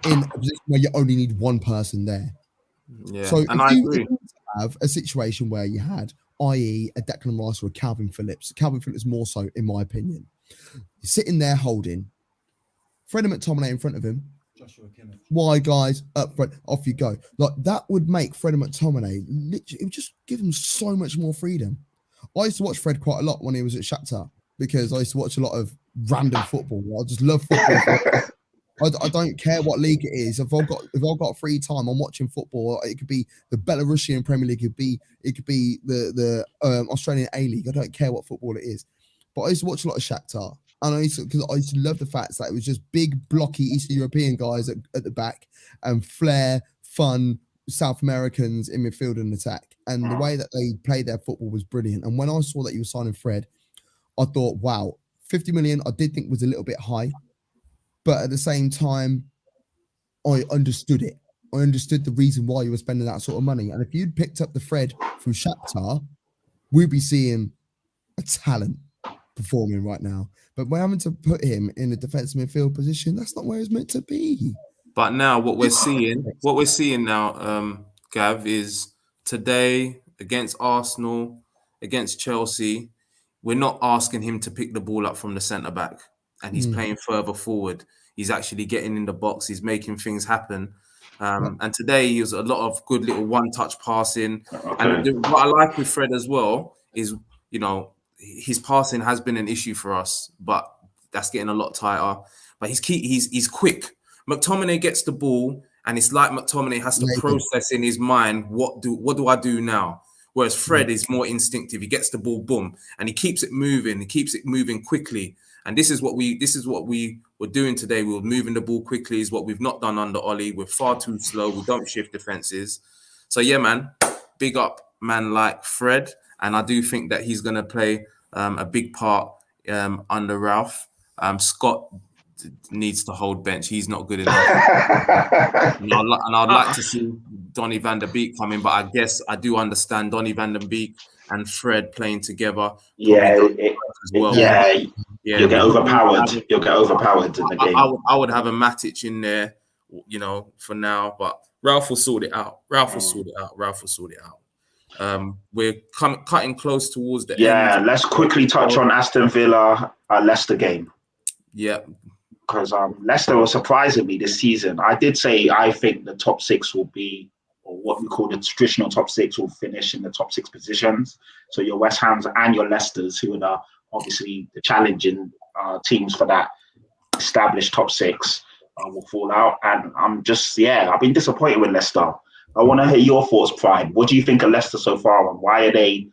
in a position where you only need one person there. Yeah, so and I agree. If you have a situation where you had, i.e., a Declan Rice or a Calvin Phillips more so, in my opinion, sitting there holding Freddie McTominay in front of him, Why, guys, up front, off you go. Like, that would make Fred and McTominay, literally, it would just give them so much more freedom. I used to watch Fred quite a lot when he was at Shakhtar because I used to watch a lot of random football. I just love football. I don't care what league it is. If I've got free time, I'm watching football. It could be the Belarusian Premier League. It could be the Australian A League. I don't care what football it is. But I used to watch a lot of Shakhtar, and I used to love the fact that it was just big, blocky Eastern European guys at the back, and flair, fun South Americans in midfield and attack. And the way that they played their football was brilliant. And when I saw that you were signing Fred, I thought, wow, 50 million. I did think was a little bit high. But at the same time, I understood it. I understood the reason why you were spending that sort of money. And if you'd picked up the Fred from Shakhtar, we'd be seeing a talent performing right now. But we're having to put him in a defensive midfield position. That's not where he's meant to be. But now what we're seeing now, Gav, is today against Arsenal, against Chelsea, we're not asking him to pick the ball up from the centre back. And he's playing further forward. He's actually getting in the box. He's making things happen. And today he was a lot of good little one-touch passing. Okay. And what I like with Fred as well is, you know, his passing has been an issue for us, but that's getting a lot tighter. But he's quick. McTominay gets the ball, and it's like McTominay has to process in his mind, what do I do now? Whereas Fred is more instinctive. He gets the ball, boom, and he keeps it moving. He keeps it moving quickly. And this is what we were doing today. We were moving the ball quickly, is what we've not done under Ollie. We're far too slow. We don't shift defenses. So yeah, man, big up man like Fred. And I do think that he's going to play a big part under Ralf. Scott needs to hold bench. He's not good enough. and I'd like to see Donny van der Beek come in, but I guess I do understand Donny van der Beek and Fred playing together. You'll get overpowered. You'll get overpowered in the game. I would have a Matic in there, you know, for now, but Ralf will sort it out. Ralf will sort it out. We're cutting close towards the end. Yeah, let's quickly touch on Aston Villa Leicester game. Yeah. Because Leicester was surprising me this season. I did say I think the top six will be, or what we call the traditional top six, will finish in the top six positions. So your West Hams and your Leicesters, who are obviously the challenging teams for that established top six, will fall out. And I've been disappointed with Leicester. I want to hear your thoughts, Prime. What do you think of Leicester so far, and why are they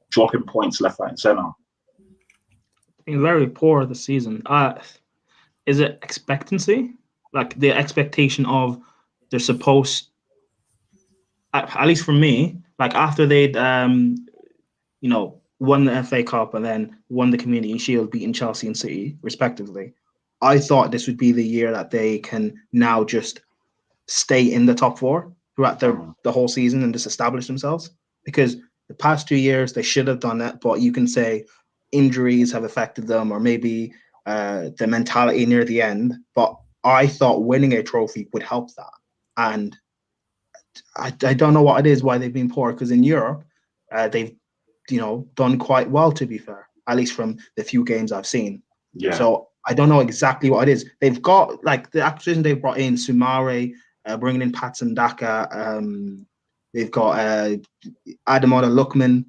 dropping points left, right, and centre? Been very poor this season. Is it expectancy? Like the expectation of they're supposed, at least for me, like after they'd, won the FA Cup and then won the Community Shield, beating Chelsea and City, respectively, I thought this would be the year that they can now just stay in the top four throughout the whole season and just establish themselves. Because the past 2 years, they should have done that, but you can say injuries have affected them, or maybe the mentality near the end. But I thought winning a trophy would help that. And I don't know what it is, why they've been poor, because in Europe, they've done quite well, to be fair, at least from the few games I've seen. Yeah. So I don't know exactly what it is. They've got, like, the acquisition they brought in, Sumare, bringing in Patson Daka. They've got Ademola Lookman,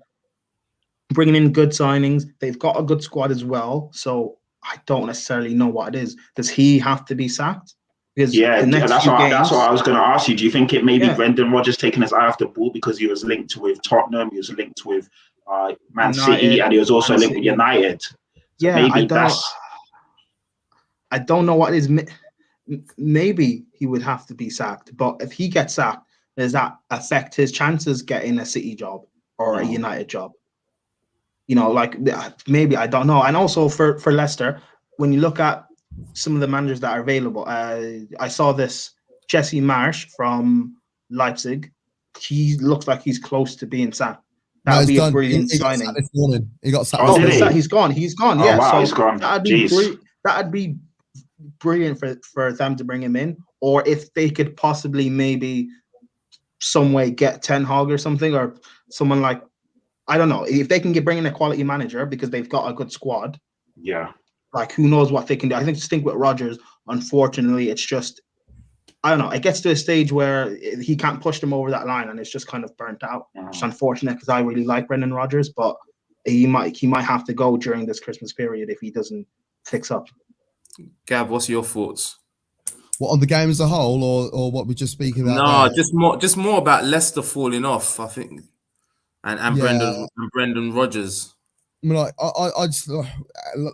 bringing in good signings. They've got a good squad as well. So I don't necessarily know what it is. Does he have to be sacked? Because that's what I was going to ask you. Do you think it may be Brendan Rodgers taking his eye off the ball because he was linked with Tottenham, he was linked with Man City, and he was also linked with United? So yeah, I don't know what it is. Maybe he would have to be sacked. But if he gets sacked, does that affect his chances getting a City job or a United job? Maybe, I don't know. And also for Leicester, when you look at some of the managers that are available, I saw this Jesse Marsch from Leipzig. He looks like he's close to being sacked. That would be a brilliant signing. He got sacked. He's gone. Oh, yeah, wow, so he's gone. That'd be brilliant for them to bring him in. Or if they could possibly maybe some way get Ten Hag or something, or someone like, I don't know, if they can bring in a quality manager because they've got a good squad. Yeah. Like, who knows what they can do? I think with Rodgers, unfortunately, it's just I don't know. It gets to a stage where he can't push them over that line, and it's just kind of burnt out. It's unfortunate because I really like Brendan Rodgers, but he might have to go during this Christmas period if he doesn't fix up. Gav, what's your thoughts? What, on the game as a whole, or what we're just speaking about? No, there? just more about Leicester falling off, I think, and Brendan Rodgers. I mean, like, I just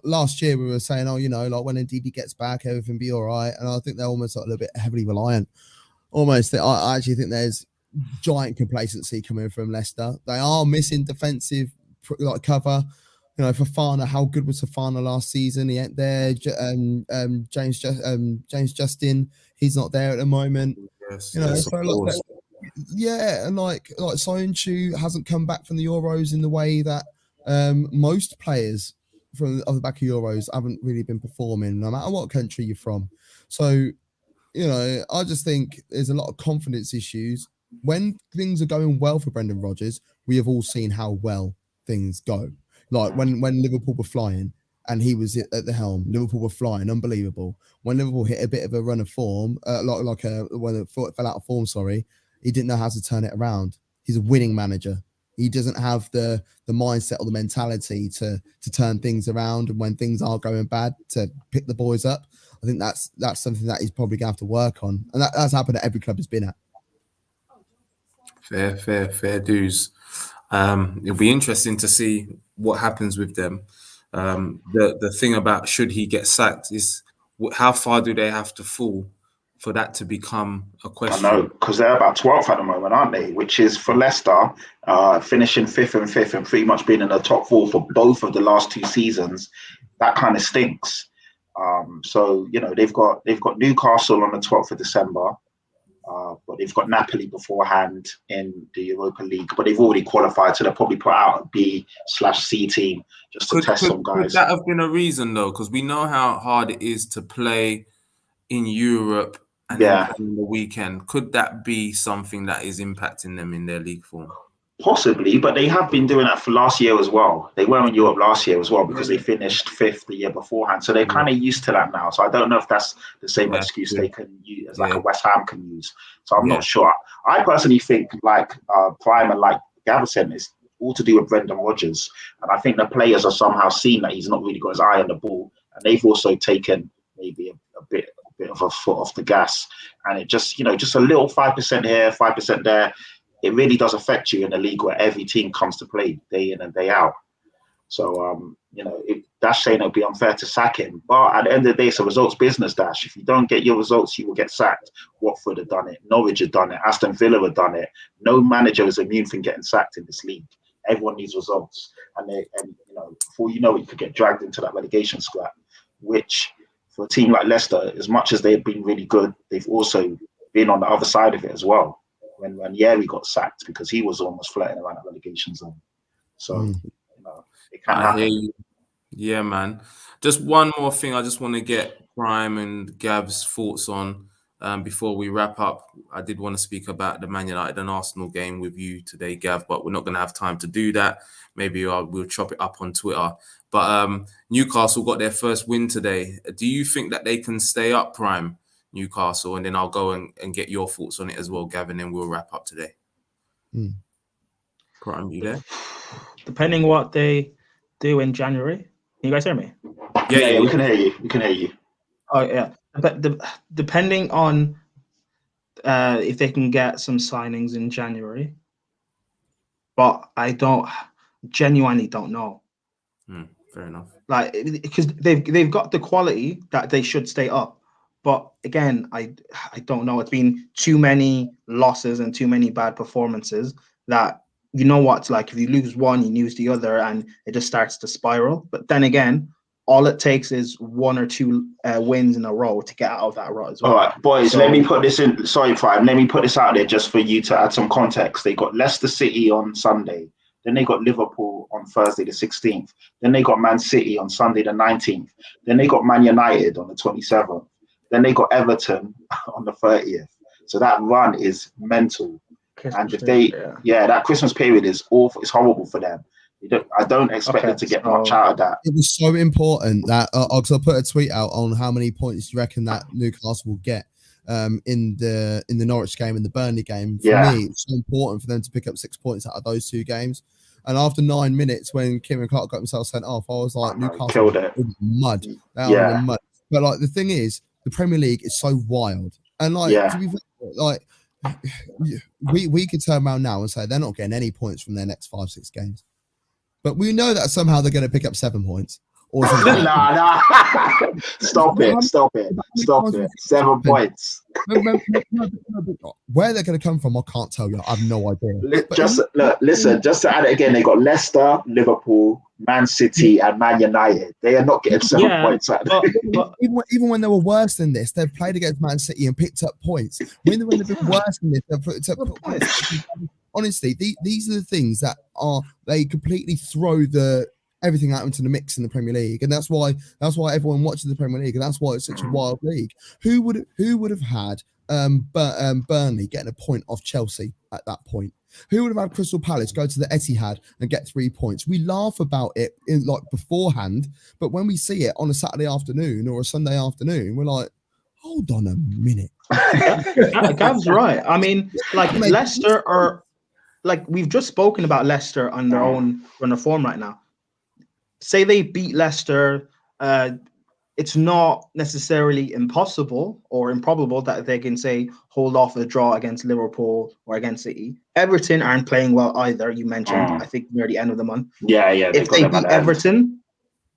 last year we were saying, oh, you know, like when Ndidi gets back, everything be all right, and I think they're almost like a little bit heavily reliant. Almost, I actually think there's giant complacency coming from Leicester. They are missing defensive like cover. You know, Fofana, how good was Fofana last season? He ain't there. James Justin, he's not there at the moment. Yes, you know, yes, so like, yeah, and like Soyuncu hasn't come back from the Euros in the way that most players from the back of Euros haven't really been performing, no matter what country you're from. So, you know, I just think there's a lot of confidence issues. When things are going well for Brendan Rodgers, we have all seen how well things go. Like when Liverpool were flying and he was at the helm, Liverpool were flying, unbelievable. When Liverpool hit a bit of a run of form, when it fell out of form, he didn't know how to turn it around. He's a winning manager. He doesn't have the mindset or the mentality to turn things around, and when things are going bad, to pick the boys up. I think that's something that he's probably going to have to work on, and that's happened at every club he's been at. Fair dues. It'll be interesting to see what happens with them. The thing about should he get sacked is how far do they have to fall for that to become a question? I know, because they're about 12th at the moment, aren't they? Which is for Leicester, finishing 5th and pretty much being in the top 4 for both of the last 2 seasons. That kind of stinks. So, you know, they've got Newcastle on the 12th of December. But they've got Napoli beforehand in the Europa League, but they've already qualified, so they'll probably put out a B/C team just to test some guys. Could that have been a reason though? Because we know how hard it is to play in Europe and then play on the weekend. Could that be something that is impacting them in their league form? Possibly, but they have been doing that for last year as well. They were in Europe last year as well because they finished 5th the year beforehand. So they're kind of used to that now. So I don't know if that's the same excuse they can use, like a West Ham can use. So I'm not sure. I personally think like Prime and like Gavin said, it's all to do with Brendan Rodgers. And I think the players are somehow seen that he's not really got his eye on the ball. And they've also taken maybe a bit of a foot off the gas. And it just, you know, just a little 5% here, 5% there. It really does affect you in a league where every team comes to play day in and day out. So, you know, that's saying it would be unfair to sack him. But at the end of the day, it's a results business, Dash. If you don't get your results, you will get sacked. Watford have done it. Norwich have done it. Aston Villa have done it. No manager is immune from getting sacked in this league. Everyone needs results. And you know, before you know it, you could get dragged into that relegation scrap, which for a team like Leicester, as much as they've been really good, they've also been on the other side of it as well. When Yeri got sacked because he was almost flirting around that relegation zone. So, you know, it can't happen. Yeah, man. Just one more thing I just want to get Prime and Gav's thoughts on before we wrap up. I did want to speak about the Man United and Arsenal game with you today, Gav, but we're not going to have time to do that. Maybe we'll chop it up on Twitter. But Newcastle got their first win today. Do you think that they can stay up, Prime? Newcastle, and then I'll go and get your thoughts on it as well, Gavin, and we'll wrap up today. Prime, you there? Depending what they do in January. Can you guys hear me? Yeah, we can hear you. We can hear you. Oh, yeah. But depending on if they can get some signings in January, but I genuinely don't know. Fair enough. Like, because they've got the quality that they should stay up. But again, I don't know. It's been too many losses and too many bad performances that, you know what, it's like if you lose one, you lose the other, and it just starts to spiral. But then again, all it takes is 1 or 2 wins in a row to get out of that rut as well. All right, boys, let me put this in. Sorry, Prime. Let me put this out there just for you to add some context. They got Leicester City on Sunday. Then they got Liverpool on Thursday the 16th. Then they got Man City on Sunday the 19th. Then they got Man United on the 27th. Then they got Everton on the 30th. So that run is mental. And if that Christmas period is awful, it's horrible for them. I don't expect them to get much out of that. It was so important that because I put a tweet out on how many points you reckon that Newcastle will get in the Norwich game and the Burnley game. For me, it's so important for them to pick up 6 points out of those two games. And after 9 minutes, when Kieran Clark got himself sent off, I was like, Newcastle killed it. in the mud. They are in the mud. But like the thing is, the Premier League is so wild, and like to be fair, like we could turn around now and say they're not getting any points from their next 5-6 games, but we know that somehow they're going to pick up 7 points. Or nah. Stop it. 7 points. Where they're going to come from, I can't tell you. I have no idea. Listen, just to add it again, they got Leicester, Liverpool, Man City, and Man United. They are not getting 7 points out of but even when they were worse than this, they've played against Man City and picked up points. When they've been worse than this, they've picked up points. Honestly, these are the things that they completely throw everything out into the mix in the Premier League, and that's why everyone watches the Premier League, and that's why it's such a wild league. Who would have had Burnley getting a point off Chelsea at that point? Who would have had Crystal Palace go to the Etihad and get 3 points? We laugh about it in like beforehand, but when we see it on a Saturday afternoon or a Sunday afternoon, we're like, hold on a minute. Gav's right. I mean, like Leicester are like we've just spoken about Leicester on their own run of form right now. Say they beat Leicester, it's not necessarily impossible or improbable that they can say hold off a draw against Liverpool or against City. Everton aren't playing well either. You mentioned, I think near the end of the month. Yeah. If they beat Everton,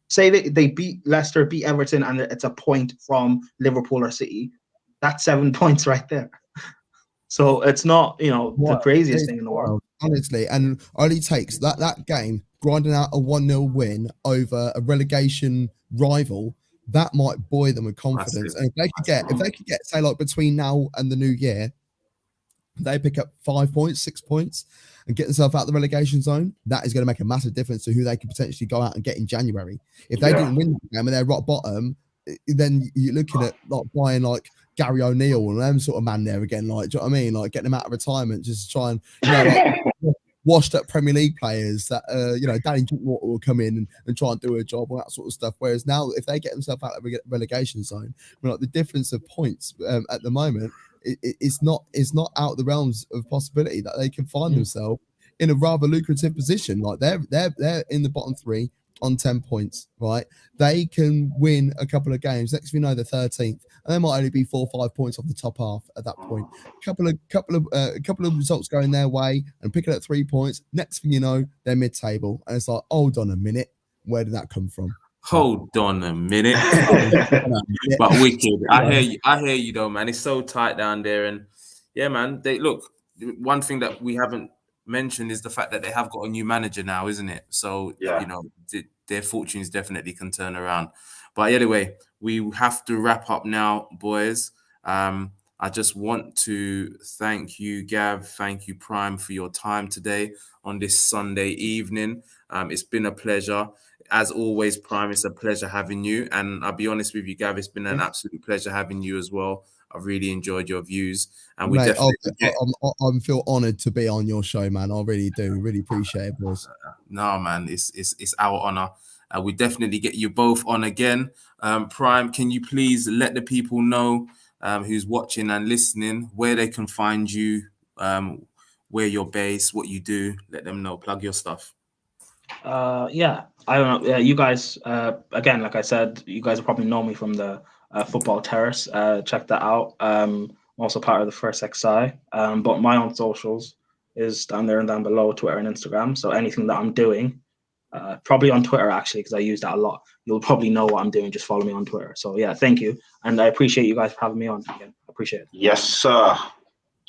say they beat Leicester, beat Everton, and it's a point from Liverpool or City, that's 7 points right there. So it's not, the craziest thing in the world. Honestly, and only takes that game, grinding out a 1-0 win over a relegation rival, that might buoy them with confidence. And if they could get, say, like between now and the new year, they pick up 5 points, 6 points, and get themselves out of the relegation zone, that is going to make a massive difference to who they could potentially go out and get in January. If they didn't win the game and they're rock bottom, then you're looking at like buying like Gary O'Neill and them sort of man there again. Like, do you know what I mean? Like getting them out of retirement just to try and like washed up Premier League players that Danny Drinkwater will come in and try and do a job, all that sort of stuff. Whereas now, if they get themselves out of the relegation zone, like the difference of points at the moment, it's not out of the realms of possibility that they can find themselves in a rather lucrative position. Like they're in the bottom 3 on 10 points, right? They can win a couple of games. Next thing you know, they're 13th, and they might only be 4 or 5 points off the top half at that point. Couple of results going their way and picking up 3 points. Next thing you know, they're mid-table, and it's like, hold on a minute, where did that come from? Hold on a minute. But wicked. I hear you though, man. It's so tight down there, and yeah, man. They look. One thing that we haven't mentioned is the fact that they have got a new manager now, isn't it? So their fortunes definitely can turn around. But anyway, we have to wrap up now, boys. I just want to thank you, Gav. Thank you, Prime, for your time today on this Sunday evening. It's been a pleasure. As always, Prime, it's a pleasure having you. And I'll be honest with you, Gav, it's been an absolute pleasure having you as well. I've really enjoyed your views. And we definitely I feel honoured to be on your show, man. I really do. Really appreciate it, boys. No, man, it's our honour. We definitely get you both on again. Prime, can you please let the people know who's watching and listening where they can find you, where you're based, what you do? Let them know. Plug your stuff. I don't know. Yeah, you guys, again, like I said, you guys probably know me from the Football Terrace. Check that out. I'm also part of the First XI. But my own socials is down there and down below, Twitter and Instagram. So anything that I'm doing, probably on Twitter, actually, because I use that a lot. You'll probably know what I'm doing. Just follow me on Twitter. So yeah, thank you. And I appreciate you guys for having me on again. I appreciate it. Yes, sir.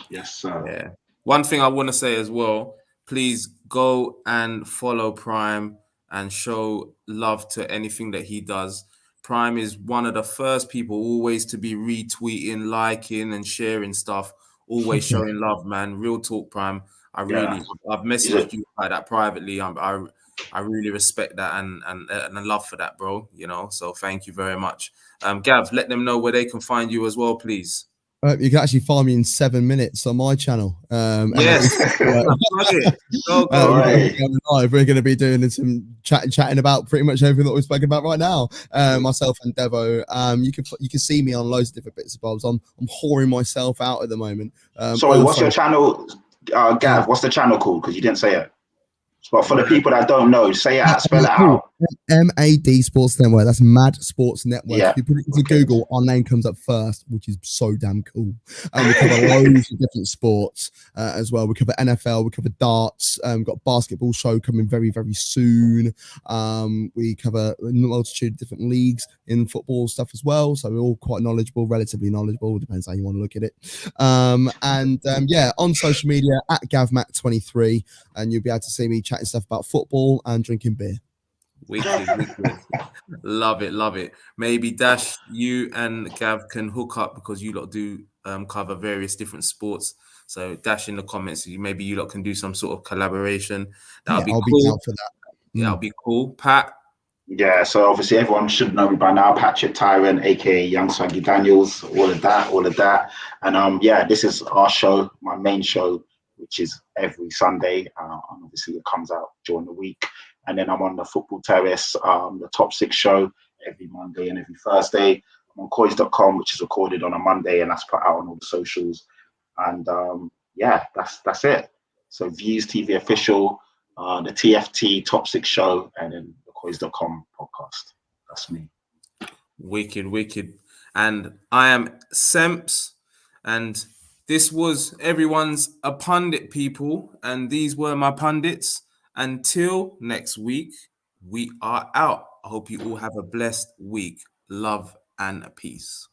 Yes, sir. Yeah. One thing I want to say as well, please go and follow Prime and show love to anything that he does. Prime is one of the first people always to be retweeting, liking, and sharing stuff. Always showing love, man. Real talk, Prime. I've messaged you like that privately. I really respect that and love for that, bro. So thank you very much. Gav, let them know where they can find you as well, please. You can actually find me in 7 minutes on my channel. Yes. Go. Live. We're going to be doing some chatting about pretty much everything that we're speaking about right now. Myself and Devo. You can see me on loads of different bits and bobs. I'm whoring myself out at the moment. Sorry, what's your channel, Gav? What's the channel called? Because you didn't say it. But for the people that don't know, say it, spell it out. MAD Sports Network. That's Mad Sports Network. Yeah. If you put it into Google, our name comes up first, which is so damn cool. We cover loads of different sports as well. We cover NFL, we cover darts. We've got a basketball show coming very, very soon. We cover a multitude of different leagues in football stuff as well. So we're all quite knowledgeable, relatively knowledgeable. Depends how you want to look at it. On social media at GavMac23, and you'll be able to see me chatting stuff about football and drinking beer. Wicked. Love it. Maybe Dash, you and Gav can hook up because you lot do cover various different sports. So Dash in the comments, maybe you lot can do some sort of collaboration. That'll be cool. Be down for that. Yeah, that'll be cool. Pat. Yeah, so obviously everyone should know me by now. Patrick Tyrant, aka Young Swaggy Daniels, all of that. And this is our show, my main show, which is every Sunday. And obviously it comes out during the week. And then I'm on the Football Terrace, the Top 6 show every Monday and every Thursday. I'm on coys.com, which is recorded on a Monday, and that's put out on all the socials. And that's it. So Views TV official, the TFT Top 6 show, and then the coys.com podcast. That's me. Wicked. And I am Semps, and this was everyone's a pundit, people, and these were my pundits. Until next week, we are out. I hope you all have a blessed week. Love and peace.